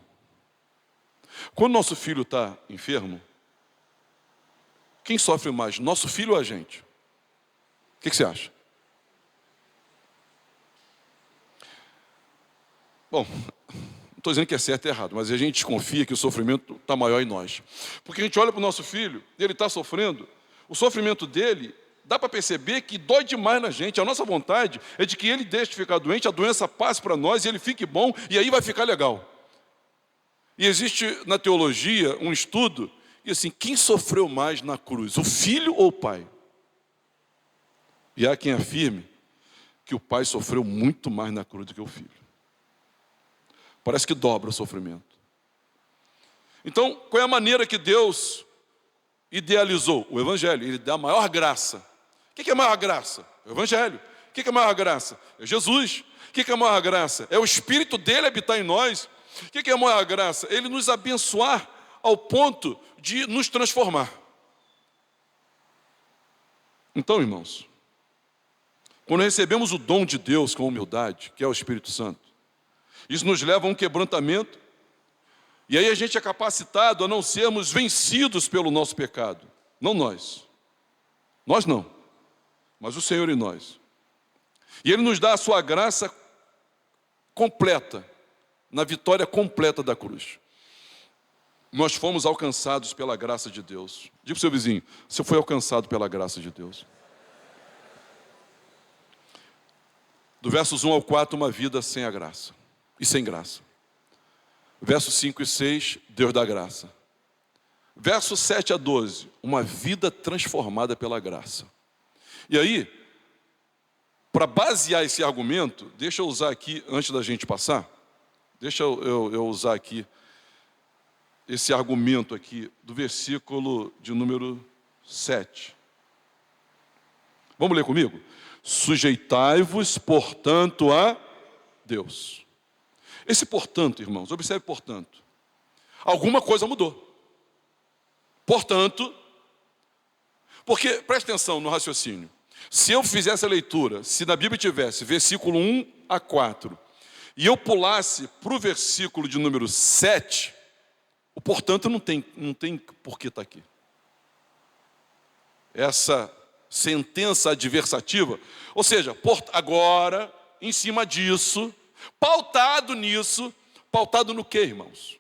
Quando nosso filho está enfermo, quem sofre mais, nosso filho ou a gente? O que você acha? Bom, não estou dizendo que é certo e errado, mas a gente desconfia que o sofrimento está maior em nós. Porque a gente olha para o nosso filho, ele está sofrendo, o sofrimento dele, dá para perceber que dói demais na gente. A nossa vontade é de que ele deixe de ficar doente, a doença passe para nós e ele fique bom, e aí vai ficar legal. E existe na teologia um estudo, e assim, quem sofreu mais na cruz, o filho ou o pai? E há quem afirme que o pai sofreu muito mais na cruz do que o filho. Parece que dobra o sofrimento. Então, qual é a maneira que Deus idealizou? O Evangelho. Ele dá a maior graça. O que é a maior graça? O Evangelho. O que é a maior graça? É Jesus. O que é a maior graça? É o Espírito dele habitar em nós. O que é a maior graça? Ele nos abençoar ao ponto de nos transformar. Então, irmãos, quando recebemos o dom de Deus com humildade, que é o Espírito Santo, isso nos leva a um quebrantamento, e aí a gente é capacitado a não sermos vencidos pelo nosso pecado. Não nós. Nós não. Mas o Senhor em nós. E Ele nos dá a sua graça completa, na vitória completa da cruz. Nós fomos alcançados pela graça de Deus. Diga para o seu vizinho, você foi alcançado pela graça de Deus. Do versos 1 ao 4, uma vida sem a graça e sem graça. Versos 5 e 6, Deus dá graça. Versos 7 a 12, uma vida transformada pela graça. E aí, para basear esse argumento, deixa eu usar aqui, antes da gente passar, deixa eu usar aqui esse argumento aqui do versículo de número 7. Vamos ler comigo? Sujeitai-vos, portanto, a Deus. Esse portanto, irmãos, observe portanto. Alguma coisa mudou. Portanto, porque, preste atenção no raciocínio. Se eu fizesse a leitura, se na Bíblia tivesse versículo 1 a 4, e eu pulasse para o versículo de número 7, o portanto não tem por que estar aqui. Essa sentença adversativa, ou seja, agora, em cima disso, pautado nisso, pautado no quê, irmãos?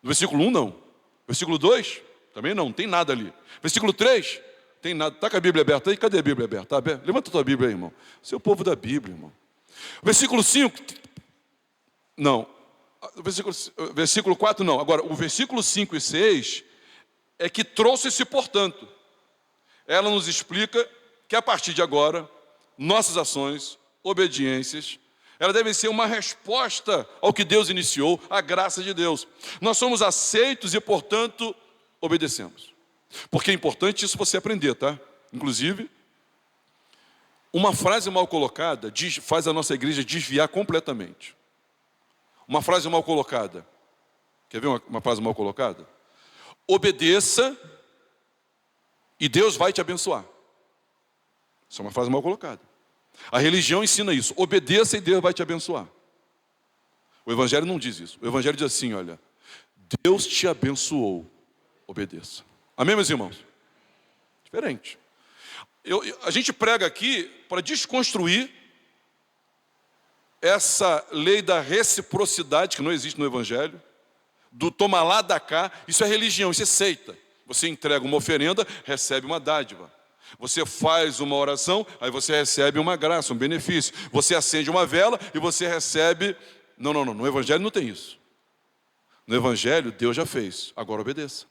No versículo 1, não. Versículo 2, também não tem nada ali. Versículo 3, tem nada. Está com a Bíblia aberta aí? Cadê a Bíblia aberta? Tá aberta? Levanta a tua Bíblia aí, irmão. Você é o povo da Bíblia, irmão. Versículo 5, não. Versículo 4, não. Agora, o versículo 5 e 6 é que trouxe esse portanto. Ela nos explica que a partir de agora, nossas ações, obediências, elas devem ser uma resposta ao que Deus iniciou, a graça de Deus. Nós somos aceitos e, portanto, obedecemos. Porque é importante isso você aprender, tá? Inclusive, uma frase mal colocada faz a nossa igreja desviar completamente. Uma frase mal colocada. Quer ver uma frase mal colocada? Obedeça e Deus vai te abençoar. Isso é uma frase mal colocada. A religião ensina isso. Obedeça e Deus vai te abençoar. O Evangelho não diz isso. O Evangelho diz assim, olha, Deus te abençoou, obedeça. Amém, meus irmãos? Diferente. A gente prega aqui para desconstruir essa lei da reciprocidade, que não existe no Evangelho, do toma lá, dá cá. Isso é religião, isso é seita. Você entrega uma oferenda, recebe uma dádiva. Você faz uma oração, aí você recebe uma graça, um benefício. Você acende uma vela e você recebe... Não. No Evangelho não tem isso. No Evangelho, Deus já fez. Agora obedeça.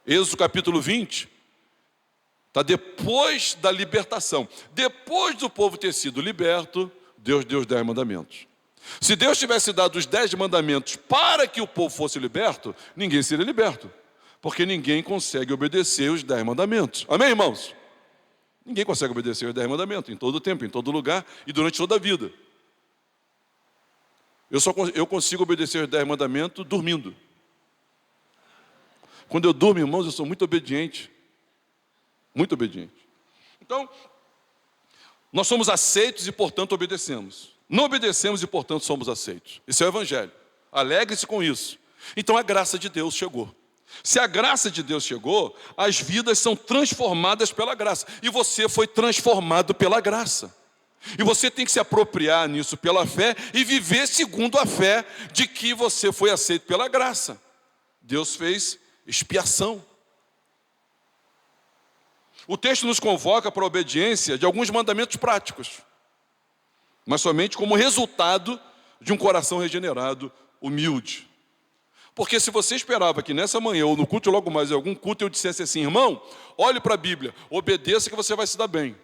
Êxodo capítulo 20, está depois da libertação. Depois do povo ter sido liberto, Deus deu os 10 mandamentos. Se Deus tivesse dado os 10 mandamentos para que o povo fosse liberto, ninguém seria liberto. Porque ninguém consegue obedecer os 10 mandamentos. Amém, irmãos? Ninguém consegue obedecer os 10 mandamentos, em todo tempo, em todo lugar e durante toda a vida. Eu consigo obedecer os 10 mandamentos dormindo. Quando eu durmo, irmãos, eu sou muito obediente. Muito obediente. Então, nós somos aceitos e, portanto, obedecemos. Não obedecemos e, portanto, somos aceitos. Esse é o Evangelho. Alegre-se com isso. Então, a graça de Deus chegou. Se a graça de Deus chegou, as vidas são transformadas pela graça. E você foi transformado pela graça. E você tem que se apropriar nisso pela fé e viver segundo a fé de que você foi aceito pela graça. Deus fez expiação. O texto nos convoca para a obediência de alguns mandamentos práticos, mas somente como resultado de um coração regenerado, humilde. Porque se você esperava que nessa manhã, ou no culto logo mais, em algum culto eu dissesse assim, irmão, olhe para a Bíblia, obedeça que você vai se dar bem.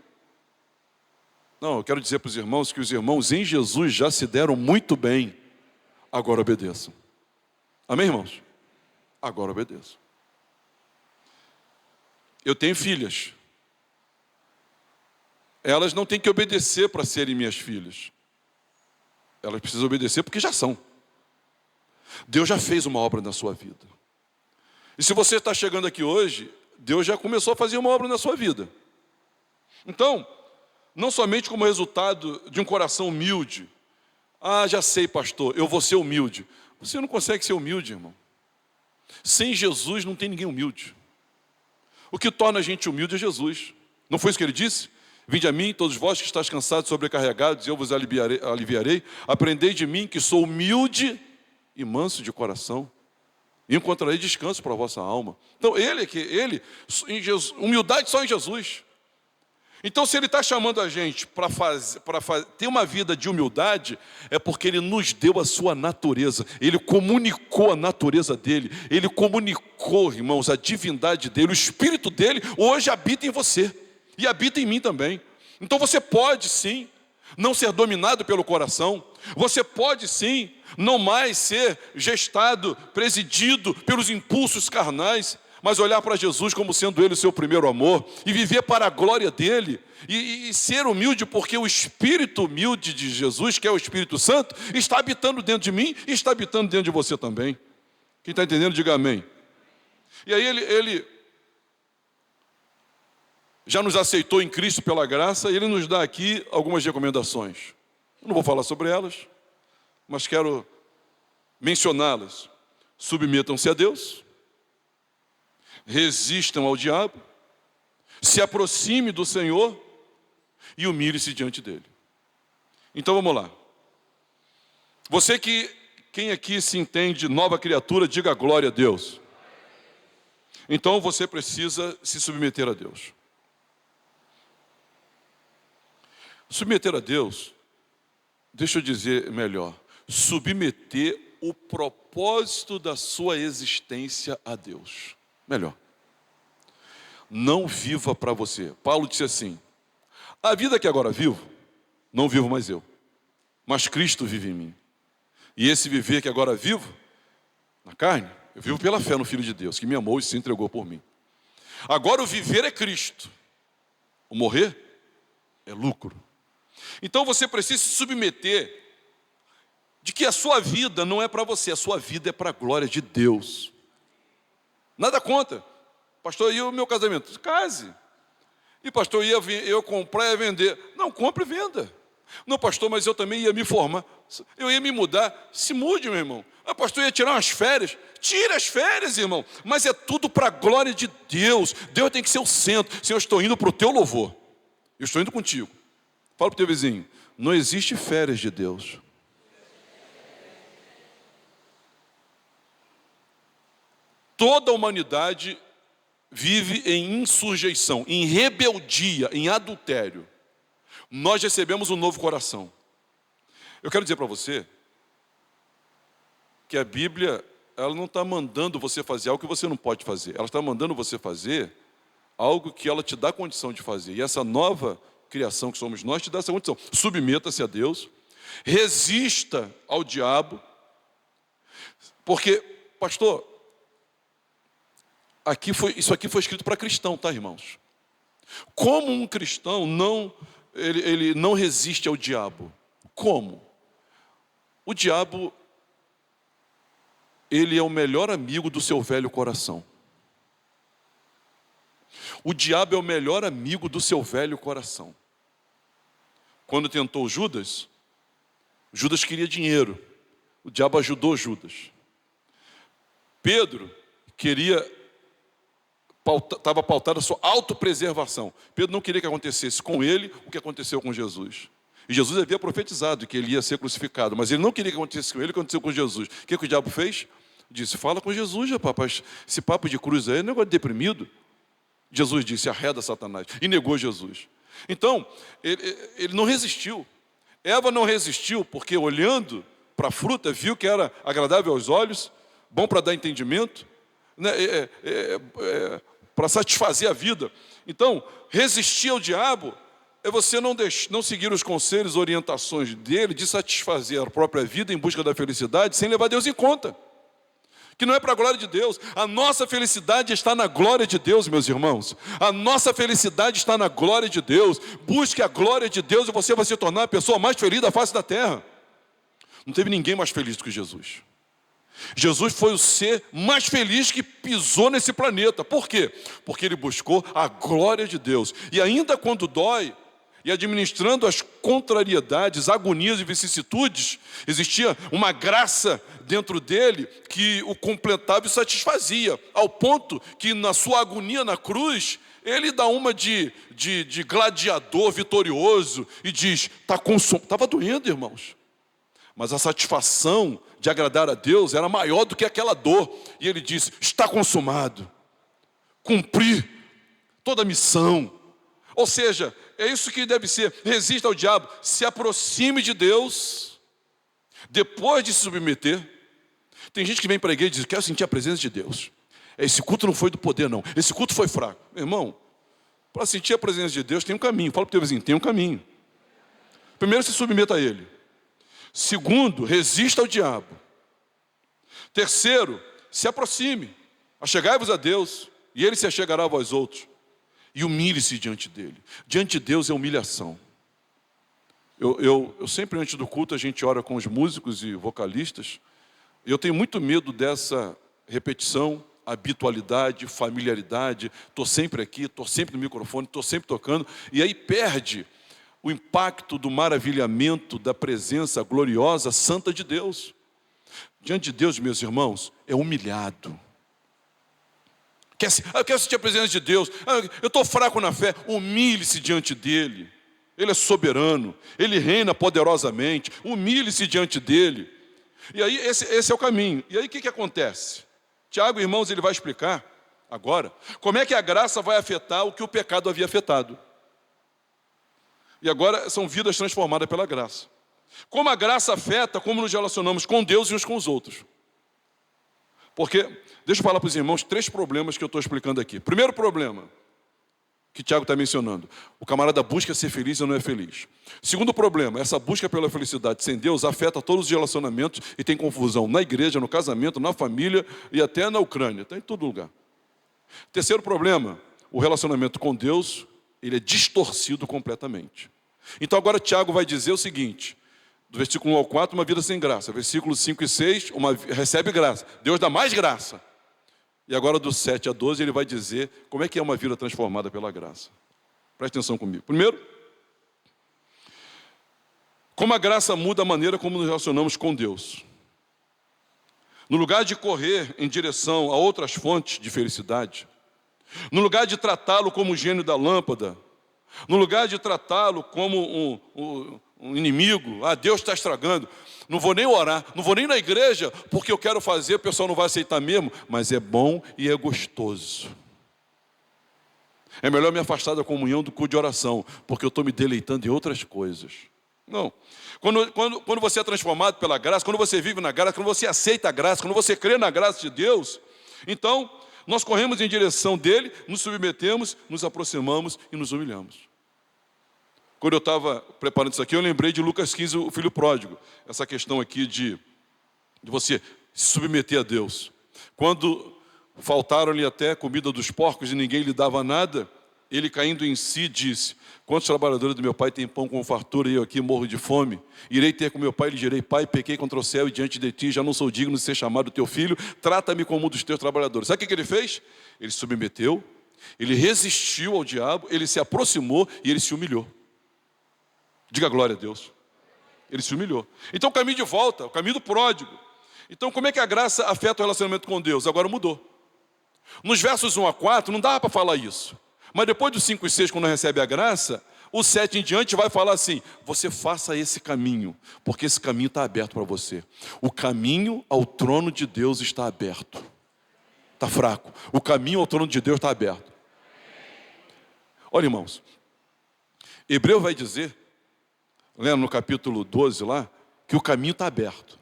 Não, eu quero dizer para os irmãos que os irmãos em Jesus já se deram muito bem, agora obedeçam. Amém, irmãos? Agora obedeçam. Eu tenho filhas. Elas não têm que obedecer para serem minhas filhas. Elas precisam obedecer porque já são. Deus já fez uma obra na sua vida. E se você está chegando aqui hoje, Deus já começou a fazer uma obra na sua vida. Então, não somente como resultado de um coração humilde. Ah, já sei, pastor, eu vou ser humilde. Você não consegue ser humilde, irmão. Sem Jesus não tem ninguém humilde. O que torna a gente humilde é Jesus. Não foi isso que ele disse? Vinde a mim, todos vós que estáis cansados e sobrecarregados, e eu vos aliviarei. Aprendei de mim, que sou humilde e manso de coração, e encontrarei descanso para a vossa alma. Então, em Jesus, humildade só em Jesus. Então, se Ele está chamando a gente para ter uma vida de humildade, é porque Ele nos deu a sua natureza. Ele comunicou a natureza dEle. Ele comunicou, irmãos, a divindade dEle. O Espírito dEle hoje habita em você. E habita em mim também. Então, você pode, sim, não ser dominado pelo coração. Você pode, sim, não mais ser gestado, presidido pelos impulsos carnais, mas olhar para Jesus como sendo Ele o seu primeiro amor, e viver para a glória dEle, e ser humilde, porque o Espírito humilde de Jesus, que é o Espírito Santo, está habitando dentro de mim e está habitando dentro de você também. Quem está entendendo, diga amém. E aí ele já nos aceitou em Cristo pela graça, e Ele nos dá aqui algumas recomendações. Eu não vou falar sobre elas, mas quero mencioná-las. Submetam-se a Deus, resistam ao diabo, se aproxime do Senhor e humilhe-se diante dele. Então vamos lá. Quem aqui se entende nova criatura, diga glória a Deus. Então você precisa se submeter a Deus. Submeter a Deus, deixa eu dizer melhor, submeter o propósito da sua existência a Deus. Melhor. Não viva para você. Paulo disse assim: a vida que agora vivo, não vivo mais eu, mas Cristo vive em mim. E esse viver que agora vivo, na carne, eu vivo pela fé no Filho de Deus, que me amou e se entregou por mim. Agora o viver é Cristo, o morrer é lucro. Então você precisa se submeter de que a sua vida não é para você, a sua vida é para a glória de Deus. Nada contra. Pastor, e o meu casamento? Case. E pastor, eu comprar e vender? Não, compre e venda. Não, pastor, mas eu também ia me formar. Eu ia me mudar. Se mude, meu irmão. Ah, pastor, ia tirar umas férias. Tira as férias, irmão. Mas é tudo para a glória de Deus. Deus tem que ser o centro. Senhor, eu estou indo para o teu louvor. Eu estou indo contigo. Fala para o teu vizinho. Não existe férias de Deus. Toda a humanidade vive em insurreição, em rebeldia, em adultério. Nós recebemos um novo coração. Eu quero dizer para você que a Bíblia, ela não está mandando você fazer algo que você não pode fazer. Ela está mandando você fazer algo que ela te dá condição de fazer. E essa nova criação que somos nós te dá essa condição. Submeta-se a Deus, resista ao diabo, porque, pastor, isso aqui foi escrito para cristão, tá, irmãos? Como um cristão ele não resiste ao diabo? Como? O diabo, ele é o melhor amigo do seu velho coração. O diabo é o melhor amigo do seu velho coração. Quando tentou Judas, Judas queria dinheiro. O diabo ajudou Judas. Pedro estava pautada a sua autopreservação. Pedro não queria que acontecesse com ele o que aconteceu com Jesus. E Jesus havia profetizado que ele ia ser crucificado, mas ele não queria que acontecesse com ele o que aconteceu com Jesus. O que o diabo fez? Disse: fala com Jesus, rapaz. Esse papo de cruz aí é um negócio de deprimido. Jesus disse: arreda Satanás. E negou Jesus. Então, ele não resistiu. Eva não resistiu porque, olhando para a fruta, viu que era agradável aos olhos, bom para dar entendimento, né, para satisfazer a vida. Então, resistir ao diabo é você não seguir os conselhos, orientações dele, de satisfazer a própria vida em busca da felicidade, sem levar Deus em conta. Que não é para a glória de Deus. A nossa felicidade está na glória de Deus, meus irmãos. A nossa felicidade está na glória de Deus. Busque a glória de Deus e você vai se tornar a pessoa mais feliz da face da terra. Não teve ninguém mais feliz do que Jesus. Jesus foi o ser mais feliz que pisou nesse planeta. Por quê? Porque ele buscou a glória de Deus. E ainda quando dói, e administrando as contrariedades, agonias e vicissitudes, existia uma graça dentro dele que o completava e satisfazia, ao ponto que na sua agonia na cruz, ele dá uma de gladiador vitorioso e diz: está consumado. Estava doendo, irmãos, mas a satisfação de agradar a Deus era maior do que aquela dor. E ele diz: está consumado, cumpri toda a missão. Ou seja, é isso que deve ser. Resista ao diabo, se aproxime de Deus, depois de se submeter. Tem gente que vem para a igreja e diz: quero sentir a presença de Deus. Esse culto não foi do poder, não. Esse culto foi fraco. Meu irmão, para sentir a presença de Deus tem um caminho. Fala para o teu vizinho, tem um caminho. Primeiro, se submeta a Ele. Segundo, resista ao diabo. Terceiro, se aproxime. Achegai-vos a Deus, e Ele se achegará a vós outros. E humilhe-se diante dele. Diante de Deus é humilhação. Eu sempre, antes do culto, a gente ora com os músicos e vocalistas. Eu tenho muito medo dessa repetição, habitualidade, familiaridade. Estou sempre aqui, estou sempre no microfone, estou sempre tocando. E aí perde o impacto do maravilhamento da presença gloriosa, santa de Deus. Diante de Deus, meus irmãos, é humilhado. Eu quero sentir a presença de Deus. Eu estou fraco na fé. Humilhe-se diante dEle. Ele é soberano. Ele reina poderosamente. Humilhe-se diante dEle. E aí, esse é o caminho. E aí, o que acontece? Tiago, irmãos, ele vai explicar agora como é que a graça vai afetar o que o pecado havia afetado. E agora são vidas transformadas pela graça. Como a graça afeta, como nos relacionamos com Deus e uns com os outros. Porque, deixa eu falar para os irmãos 3 problemas que eu estou explicando aqui. Primeiro problema, que Tiago está mencionando. O camarada busca ser feliz e não é feliz. Segundo problema, essa busca pela felicidade sem Deus afeta todos os relacionamentos e tem confusão na igreja, no casamento, na família e até na Ucrânia. Está em todo lugar. Terceiro problema, o relacionamento com Deus, ele é distorcido completamente. Então agora Tiago vai dizer o seguinte, do versículo 1 ao 4, uma vida sem graça. Versículos 5 e 6, recebe graça. Deus dá mais graça. E agora do 7 a 12 ele vai dizer como é que é uma vida transformada pela graça. Preste atenção comigo. Primeiro, como a graça muda a maneira como nos relacionamos com Deus. No lugar de correr em direção a outras fontes de felicidade, no lugar de tratá-lo como o gênio da lâmpada, no lugar de tratá-lo como um inimigo, Deus está estragando, não vou nem orar, não vou nem na igreja, porque eu quero fazer, o pessoal não vai aceitar mesmo, mas é bom e é gostoso. É melhor me afastar da comunhão do que de oração, porque eu estou me deleitando em outras coisas. Não. Quando você é transformado pela graça, quando você vive na graça, quando você aceita a graça, quando você crê na graça de Deus, então nós corremos em direção dele, nos submetemos, nos aproximamos e nos humilhamos. Quando eu estava preparando isso aqui, eu lembrei de Lucas 15, o filho pródigo. Essa questão aqui de você se submeter a Deus. Quando faltaram-lhe até comida dos porcos e ninguém lhe dava nada, ele caindo em si disse: quantos trabalhadores do meu pai têm pão com fartura e eu aqui morro de fome? Irei ter com meu pai e lhe direi: pai, pequei contra o céu e diante de ti, já não sou digno de ser chamado teu filho, trata-me como um dos teus trabalhadores. Sabe o que ele fez? Ele se submeteu, ele resistiu ao diabo, ele se aproximou e ele se humilhou. Diga glória a Deus. Ele se humilhou. Então o caminho de volta, o caminho do pródigo. Então como é que a graça afeta o relacionamento com Deus? Agora mudou. Nos versos 1 a 4 não dava para falar isso. Mas depois dos 5 e 6, quando recebe a graça, o 7 em diante vai falar assim: você faça esse caminho, porque esse caminho está aberto para você. O caminho ao trono de Deus está aberto. Está fraco. O caminho ao trono de Deus está aberto. Olha, irmãos, Hebreu vai dizer, lendo no capítulo 12 lá, que o caminho está aberto.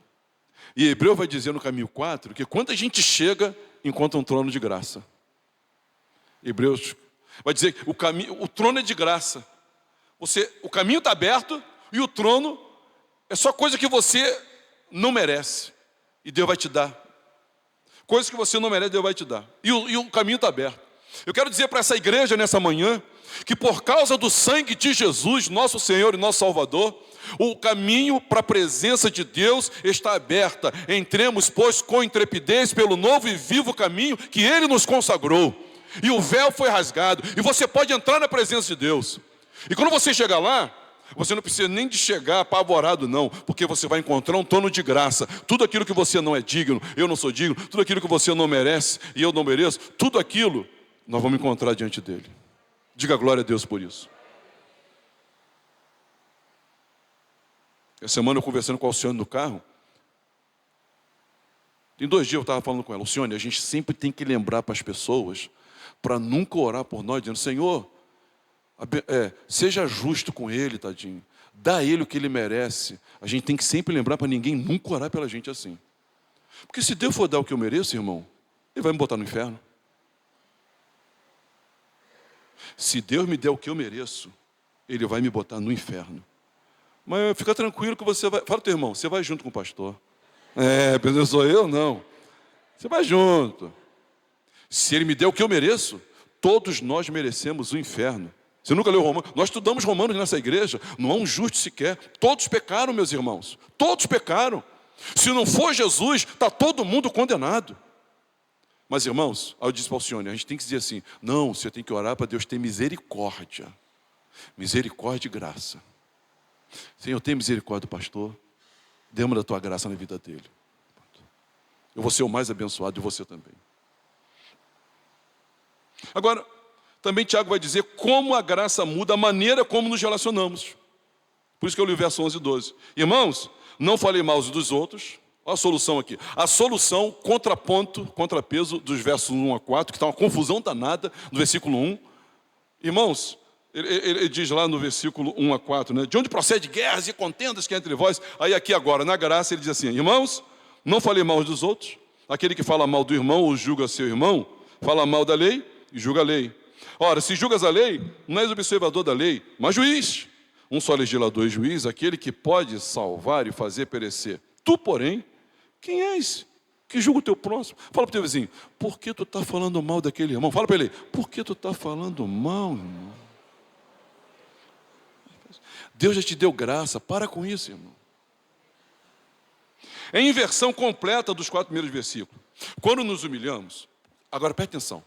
E Hebreu vai dizer no caminho 4 que quando a gente chega, encontra um trono de graça. Hebreus vai dizer que o trono é de graça. O caminho está aberto e o trono é só coisa que você não merece. E Deus vai te dar. Coisas que você não merece, Deus vai te dar. E o caminho está aberto. Eu quero dizer para essa igreja nessa manhã, que por causa do sangue de Jesus, nosso Senhor e nosso Salvador, o caminho para a presença de Deus está aberta. Entremos, pois, com intrepidez pelo novo e vivo caminho que Ele nos consagrou. E o véu foi rasgado, e você pode entrar na presença de Deus. E quando você chegar lá, você não precisa nem de chegar apavorado não, porque você vai encontrar um trono de graça. Tudo aquilo que você não é digno, eu não sou digno, tudo aquilo que você não merece e eu não mereço, tudo aquilo nós vamos encontrar diante dele. Diga glória a Deus por isso. Essa semana eu conversando com a Alcione no carro. Tem 2 dias eu estava falando com ela: Alcione, a gente sempre tem que lembrar para as pessoas, para nunca orar por nós, dizendo: Senhor, seja justo com ele, tadinho. Dá a ele o que ele merece. A gente tem que sempre lembrar para ninguém nunca orar pela gente assim. Porque se Deus for dar o que eu mereço, irmão, Ele vai me botar no inferno. Se Deus me der o que eu mereço, Ele vai me botar no inferno. Mas fica tranquilo que você vai... Fala teu irmão, você vai junto com o pastor. Não sou eu, não. Você vai junto. Se Ele me der o que eu mereço, todos nós merecemos o inferno. Você nunca leu Romanos? Nós estudamos Romanos nessa igreja. Não há um justo sequer. Todos pecaram, meus irmãos. Todos pecaram. Se não for Jesus, está todo mundo condenado. Mas, irmãos, aí eu disse para o Alcione, a gente tem que dizer assim: não, você tem que orar para Deus ter misericórdia. Misericórdia e graça. Senhor, tem misericórdia do pastor. Derrama da tua graça na vida dele. Eu vou ser o mais abençoado e você também. Agora, também Tiago vai dizer como a graça muda a maneira como nos relacionamos. Por isso que eu li o verso 11 e 12. Irmãos, não falei mal dos outros. Olha a solução aqui. A solução, contrapeso dos versos 1 a 4, que está uma confusão danada no versículo 1. Irmãos, ele diz lá no versículo 1 a 4, né? De onde procede guerras e contendas que há entre vós? Aí aqui agora, na graça, ele diz assim, irmãos, não falei mal dos outros. Aquele que fala mal do irmão ou julga seu irmão, fala mal da lei e julga a lei. Ora, se julgas a lei, não és observador da lei, mas juiz. Um só legislador e juiz, aquele que pode salvar e fazer perecer. Tu, porém, quem és? Que julga o teu próximo. Fala para o teu vizinho, por que tu está falando mal daquele irmão? Fala para ele, por que tu está falando mal, irmão? Deus já te deu graça, para com isso, irmão. É a inversão completa dos 4 primeiros versículos. Quando nos humilhamos, agora preste atenção.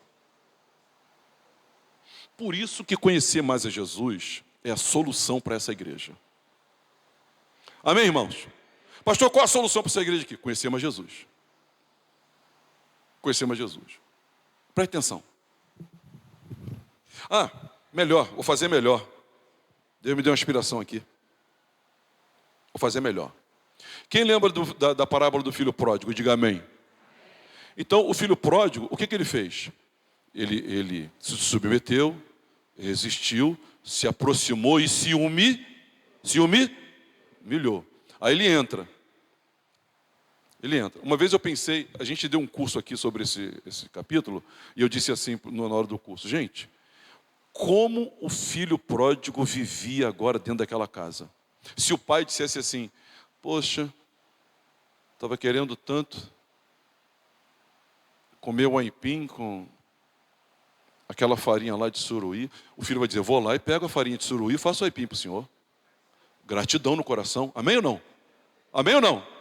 Por isso que conhecer mais a Jesus é a solução para essa igreja. Amém, irmãos? Pastor, qual a solução para essa igreja aqui? Conhecer mais Jesus. Conhecer mais Jesus. Preste atenção. Melhor, vou fazer melhor. Deus me deu uma inspiração aqui. Vou fazer melhor. Quem lembra da parábola do filho pródigo? Diga amém. Então, o filho pródigo, o que ele fez? Ele se submeteu, resistiu, se aproximou e se humilhou. Aí ele entra. Uma vez eu pensei, a gente deu um curso aqui sobre esse capítulo, e eu disse assim na hora do curso, gente, como o filho pródigo vivia agora dentro daquela casa? Se o pai dissesse assim, poxa, estava querendo tanto comer o aipim com aquela farinha lá de suruí, o filho vai dizer, vou lá e pego a farinha de suruí e faço o aipim para o senhor. Gratidão no coração, amém ou não? Amém ou não?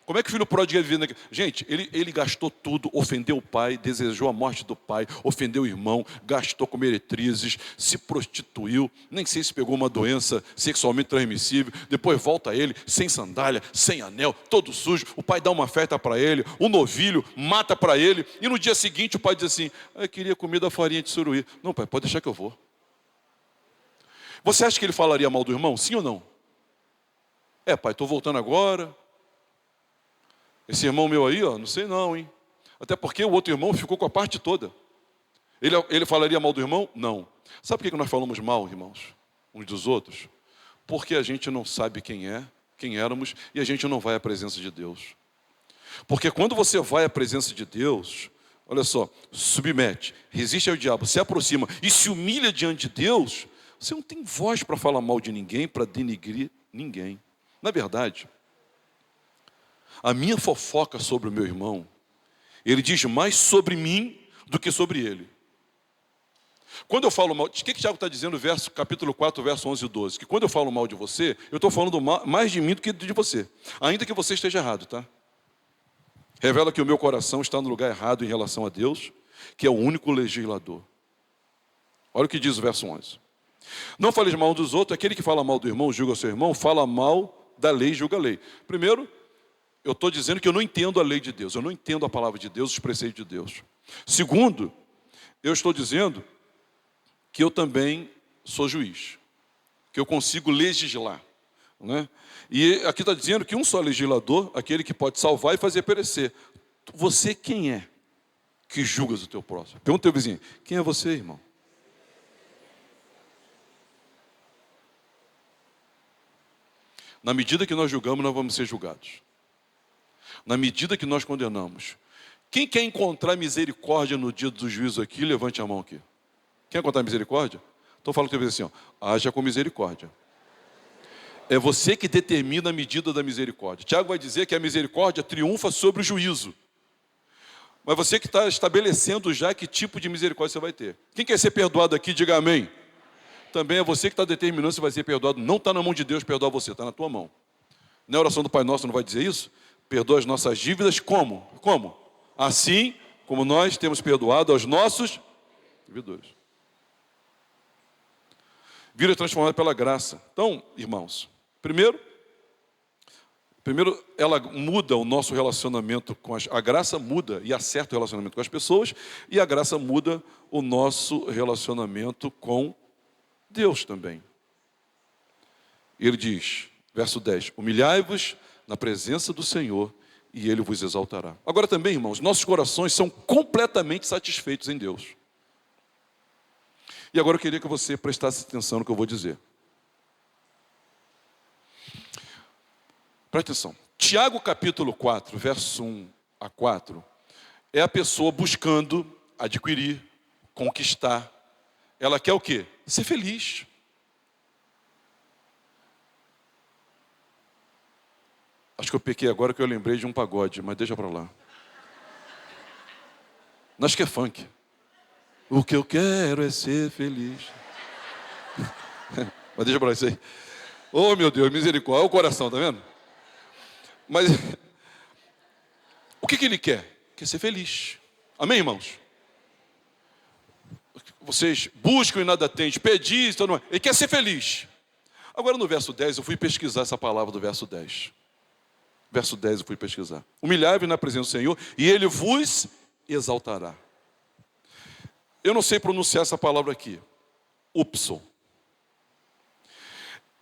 Como é que o filho pródigo ia viver naquele... Gente, ele gastou tudo, ofendeu o pai, desejou a morte do pai, ofendeu o irmão, gastou com meretrizes, se prostituiu, nem sei se pegou uma doença sexualmente transmissível, depois volta a ele, sem sandália, sem anel, todo sujo, o pai dá uma festa para ele, o novilho mata para ele, e no dia seguinte o pai diz assim, eu queria comer da farinha de suruí. Não, pai, pode deixar que eu vou. Você acha que ele falaria mal do irmão? Sim ou não? Pai, estou voltando agora. Esse irmão meu aí, não sei não, hein? Até porque o outro irmão ficou com a parte toda. Ele falaria mal do irmão? Não. Sabe por que nós falamos mal, irmãos, uns dos outros? Porque a gente não sabe quem éramos, e a gente não vai à presença de Deus. Porque quando você vai à presença de Deus, olha só, submete, resiste ao diabo, se aproxima e se humilha diante de Deus, você não tem voz para falar mal de ninguém, para denigrir ninguém. Na verdade, a minha fofoca sobre o meu irmão, ele diz mais sobre mim do que sobre ele. Quando eu falo mal, o que Tiago está dizendo no capítulo 4, verso 11 e 12? Que quando eu falo mal de você, eu estou falando mais de mim do que de você. Ainda que você esteja errado, tá? Revela que o meu coração está no lugar errado em relação a Deus, que é o único legislador. Olha o que diz o verso 11. Não fales mal dos outros, aquele que fala mal do irmão, julga o seu irmão, fala mal da lei, julga a lei. Primeiro, eu estou dizendo que eu não entendo a lei de Deus, eu não entendo a palavra de Deus, os preceitos de Deus. Segundo, eu estou dizendo que eu também sou juiz, que eu consigo legislar, né? E aqui está dizendo que um só legislador, aquele que pode salvar e fazer perecer. Você quem é que julgas o teu próximo? Pergunta ao teu vizinho, quem é você, irmão? Na medida que nós julgamos, nós vamos ser julgados. Na medida que nós condenamos. Quem quer encontrar misericórdia no dia do juízo aqui, levante a mão aqui. Quer encontrar misericórdia? Então fala com você assim, haja com misericórdia. É você que determina a medida da misericórdia. Tiago vai dizer que a misericórdia triunfa sobre o juízo. Mas você que está estabelecendo já que tipo de misericórdia você vai ter. Quem quer ser perdoado aqui, diga amém. Também é você que está determinando se vai ser perdoado. Não está na mão de Deus perdoar você, está na tua mão. Na oração do Pai Nosso não vai dizer isso? Perdoa as nossas dívidas como? Como? Assim como nós temos perdoado aos nossos devedores. Vida transformada pela graça. Então, irmãos, primeiro ela muda o nosso relacionamento com a graça muda e acerta o relacionamento com as pessoas, e a graça muda o nosso relacionamento com Deus também. Ele diz, verso 10, humilhai-vos na presença do Senhor e Ele vos exaltará. Agora também, irmãos, nossos corações são completamente satisfeitos em Deus. E agora eu queria que você prestasse atenção no que eu vou dizer. Presta atenção. Tiago capítulo 4, verso 1 a 4, é a pessoa buscando adquirir, conquistar. Ela quer o quê? Ser feliz. Acho que eu pequei agora que eu lembrei de um pagode, mas deixa pra lá. Não, acho que é funk. O que eu quero é ser feliz. Mas deixa pra lá isso aí. Oh, meu Deus, misericórdia. Olha o coração, tá vendo? Mas o que ele quer? Quer ser feliz. Amém, irmãos? Vocês buscam e nada têm, pedis, então não é. Ele quer ser feliz. Agora no verso 10, eu fui pesquisar essa palavra do verso 10. Verso 10 eu fui pesquisar. Humilhai-vos na presença do Senhor e Ele vos exaltará. Eu não sei pronunciar essa palavra aqui. Upson.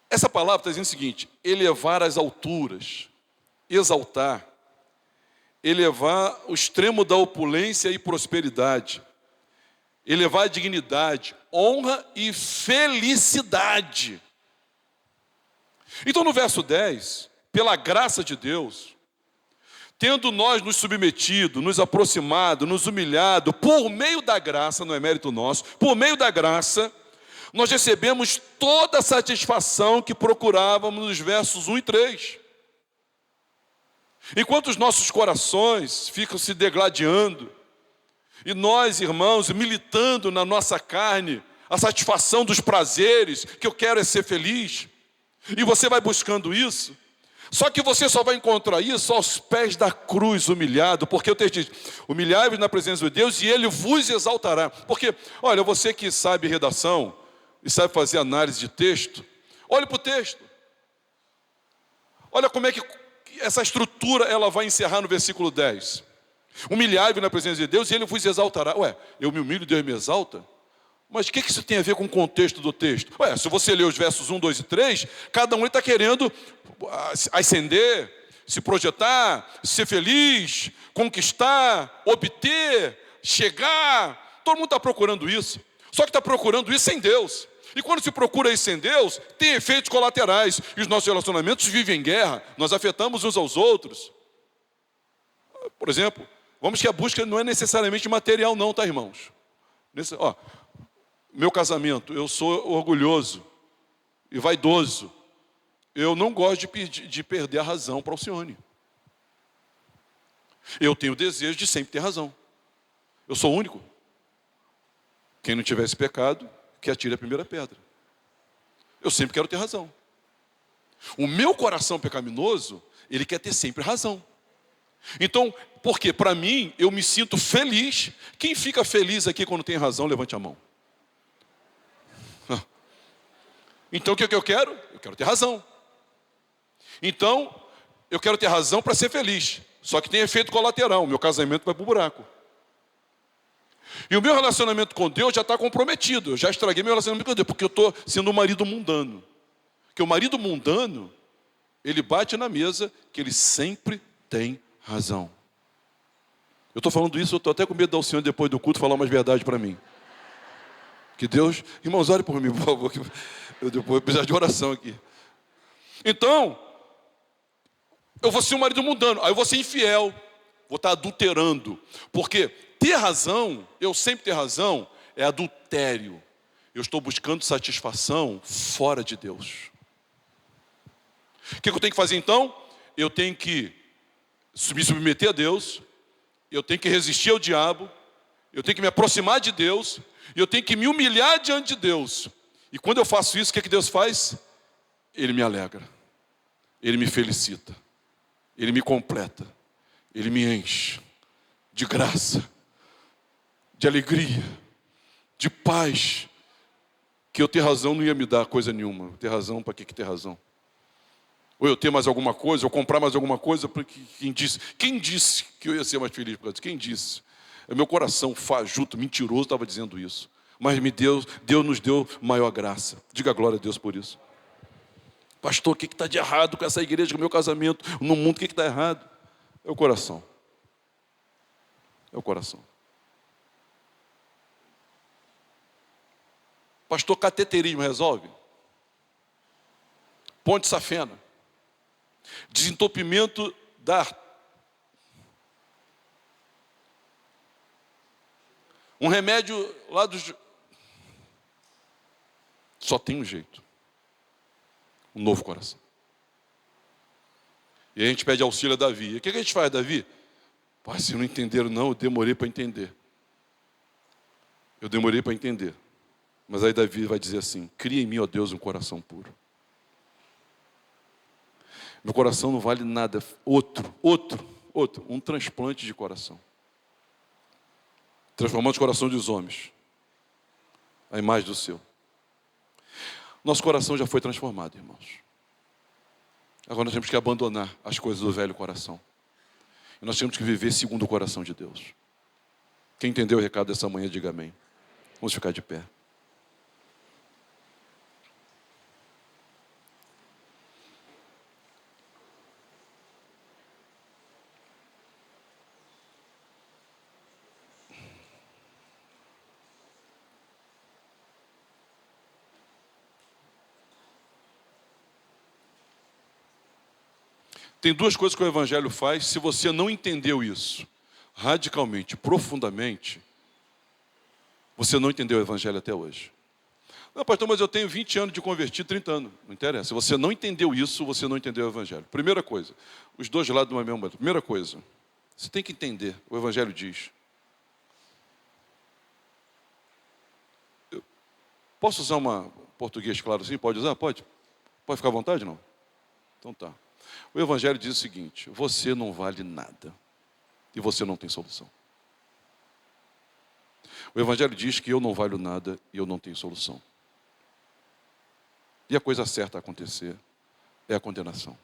Essa palavra está dizendo o seguinte: elevar às alturas, exaltar, elevar o extremo da opulência e prosperidade, elevar a dignidade, honra e felicidade. Então no verso 10, pela graça de Deus, tendo nós nos submetido, nos aproximado, nos humilhado, por meio da graça, não é mérito nosso, por meio da graça, nós recebemos toda a satisfação que procurávamos nos versos 1 e 3. Enquanto os nossos corações ficam se degladiando, e nós, irmãos, militando na nossa carne, a satisfação dos prazeres, que eu quero é ser feliz, e você vai buscando isso, só que você só vai encontrar isso aos pés da cruz, humilhado, porque o texto diz, humilhai-vos na presença de Deus e Ele vos exaltará. Porque, olha, você que sabe redação e sabe fazer análise de texto, olhe para o texto. Olha como é que essa estrutura ela vai encerrar no versículo 10. Humilhai-vos na presença de Deus e Ele vos exaltará. Ué, eu me humilho e Deus me exalta? Mas o que isso tem a ver com o contexto do texto? Ué, se você ler os versos 1, 2 e 3, cada um está querendo ascender, se projetar, ser feliz, conquistar, obter, chegar. Todo mundo está procurando isso. Só que está procurando isso sem Deus. E quando se procura isso sem Deus, tem efeitos colaterais. E os nossos relacionamentos vivem em guerra. Nós afetamos uns aos outros. Por exemplo, vamos que a busca não é necessariamente material não, tá, irmãos? Meu casamento, eu sou orgulhoso e vaidoso. Eu não gosto de perder a razão para o Alcione. Eu tenho o desejo de sempre ter razão. Eu sou único. Quem não tiver esse pecado, que atire a primeira pedra. Eu sempre quero ter razão. O meu coração pecaminoso, ele quer ter sempre razão. Então, porque para mim, eu me sinto feliz. Quem fica feliz aqui quando tem razão, levante a mão. Então o que eu quero? Eu quero ter razão. Então, eu quero ter razão para ser feliz. Só que tem efeito colateral, o meu casamento vai para o buraco. E o meu relacionamento com Deus já está comprometido. Eu já estraguei meu relacionamento com Deus, porque eu estou sendo um marido mundano. Porque o marido mundano, ele bate na mesa que ele sempre tem razão. Eu estou falando isso, eu estou até com medo do Senhor depois do culto falar umas verdades para mim. Que Deus, irmãos, ore por mim, por favor, que eu depois vou precisar de oração aqui. Então, eu vou ser um marido mundano, aí eu vou ser infiel, vou estar adulterando. Porque ter razão, eu sempre ter razão, é adultério. Eu estou buscando satisfação fora de Deus. O que eu tenho que fazer então? Eu tenho que me submeter a Deus, eu tenho que resistir ao diabo, eu tenho que me aproximar de Deus, e eu tenho que me humilhar diante de Deus. E quando eu faço isso, o que Deus faz? Ele me alegra, Ele me felicita, Ele me completa, Ele me enche de graça, de alegria, de paz, que eu ter razão não ia me dar coisa nenhuma. Ter razão, para que ter razão? Ou eu ter mais alguma coisa, ou comprar mais alguma coisa, porque quem disse que eu ia ser mais feliz por causa disso? Quem disse? É meu coração fajuto, mentiroso, estava dizendo isso. Mas Deus nos deu maior graça. Diga glória a Deus por isso. Pastor, o que está de errado com essa igreja, com o meu casamento, no mundo, o que está errado? É o coração. É o coração. Pastor, cateterismo resolve? Ponte safena. Desentupimento da... Um remédio lá dos... Só tem um jeito. Um novo coração. E a gente pede auxílio a Davi. E o que a gente faz, Davi? Pai, se não entenderam não, eu demorei para entender. Eu demorei para entender. Mas aí Davi vai dizer assim: cria em mim, ó Deus, um coração puro. Meu coração não vale nada. Outro. Um transplante de coração. Transformando o coração dos homens. A imagem do seu. Nosso coração já foi transformado, irmãos. Agora nós temos que abandonar as coisas do velho coração. E nós temos que viver segundo o coração de Deus. Quem entendeu o recado dessa manhã, diga amém. Vamos ficar de pé. Tem duas coisas que o Evangelho faz, se você não entendeu isso radicalmente, profundamente, você não entendeu o Evangelho até hoje. Não, pastor, mas eu tenho 20 anos de convertido, 30 anos. Não interessa. Se você não entendeu isso, você não entendeu o Evangelho. Primeira coisa, os dois lados de uma mesma moeda. Primeira coisa, você tem que entender, o Evangelho diz. Posso usar português claro assim? Pode usar? Pode? Pode ficar à vontade, não? Então tá. O Evangelho diz o seguinte: você não vale nada e você não tem solução. O Evangelho diz que eu não valho nada e eu não tenho solução. E a coisa certa a acontecer é a condenação,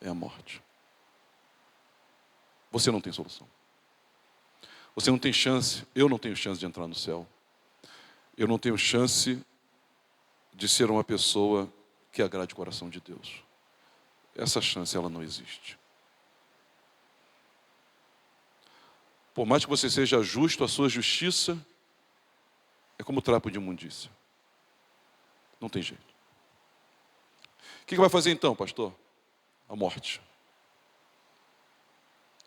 é a morte. Você não tem solução. Você não tem chance, eu não tenho chance de entrar no céu. Eu não tenho chance de ser uma pessoa que agrade o coração de Deus. Essa chance, ela não existe. Por mais que você seja justo, a sua justiça é como trapo de imundícia. Não tem jeito. O que vai fazer então, pastor? A morte.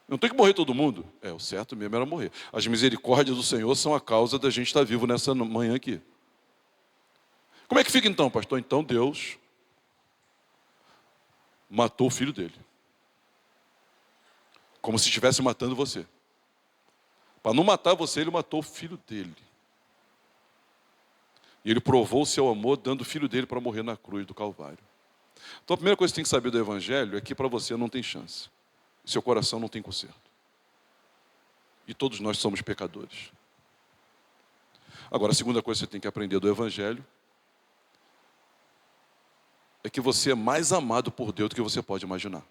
Não tem que morrer todo mundo? O certo mesmo era morrer. As misericórdias do Senhor são a causa da gente estar vivo nessa manhã aqui. Como é que fica então, pastor? Então Deus matou o filho dele. Como se estivesse matando você. Para não matar você, ele matou o filho dele. E ele provou o seu amor dando o filho dele para morrer na cruz do Calvário. Então a primeira coisa que você tem que saber do Evangelho é que para você não tem chance. Seu coração não tem conserto. E todos nós somos pecadores. Agora, a segunda coisa que você tem que aprender do Evangelho é que você é mais amado por Deus do que você pode imaginar.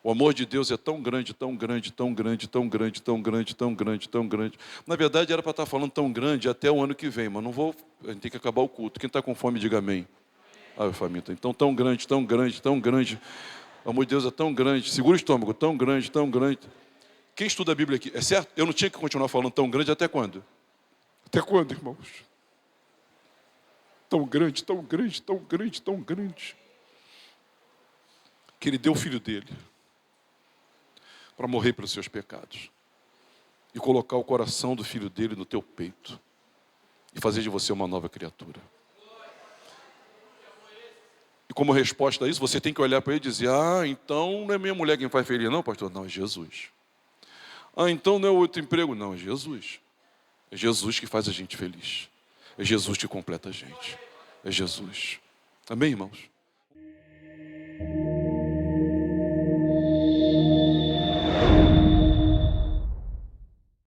O amor de Deus é tão grande, tão grande, tão grande, tão grande, tão grande, tão grande, tão grande. Na verdade, era para estar falando tão grande até o ano que vem, mas não vou, a gente tem que acabar o culto. Quem está com fome, diga amém. Ah, faminto. Então, tão grande, tão grande, tão grande. O amor de Deus é tão grande. Segura o estômago, tão grande, tão grande. Quem estuda a Bíblia aqui, é certo? Eu não tinha que continuar falando tão grande até quando? Até quando, irmãos? Tão grande, tão grande, tão grande, tão grande. Que ele deu o filho dele para morrer pelos seus pecados. E colocar o coração do filho dele no teu peito. E fazer de você uma nova criatura. E como resposta a isso, você tem que olhar para ele e dizer: ah, então não é minha mulher quem faz feliz, não, pastor? Não, é Jesus. Ah, então não é outro emprego? Não, é Jesus. É Jesus que faz a gente feliz. É Jesus que completa a gente. É Jesus. Amém, irmãos?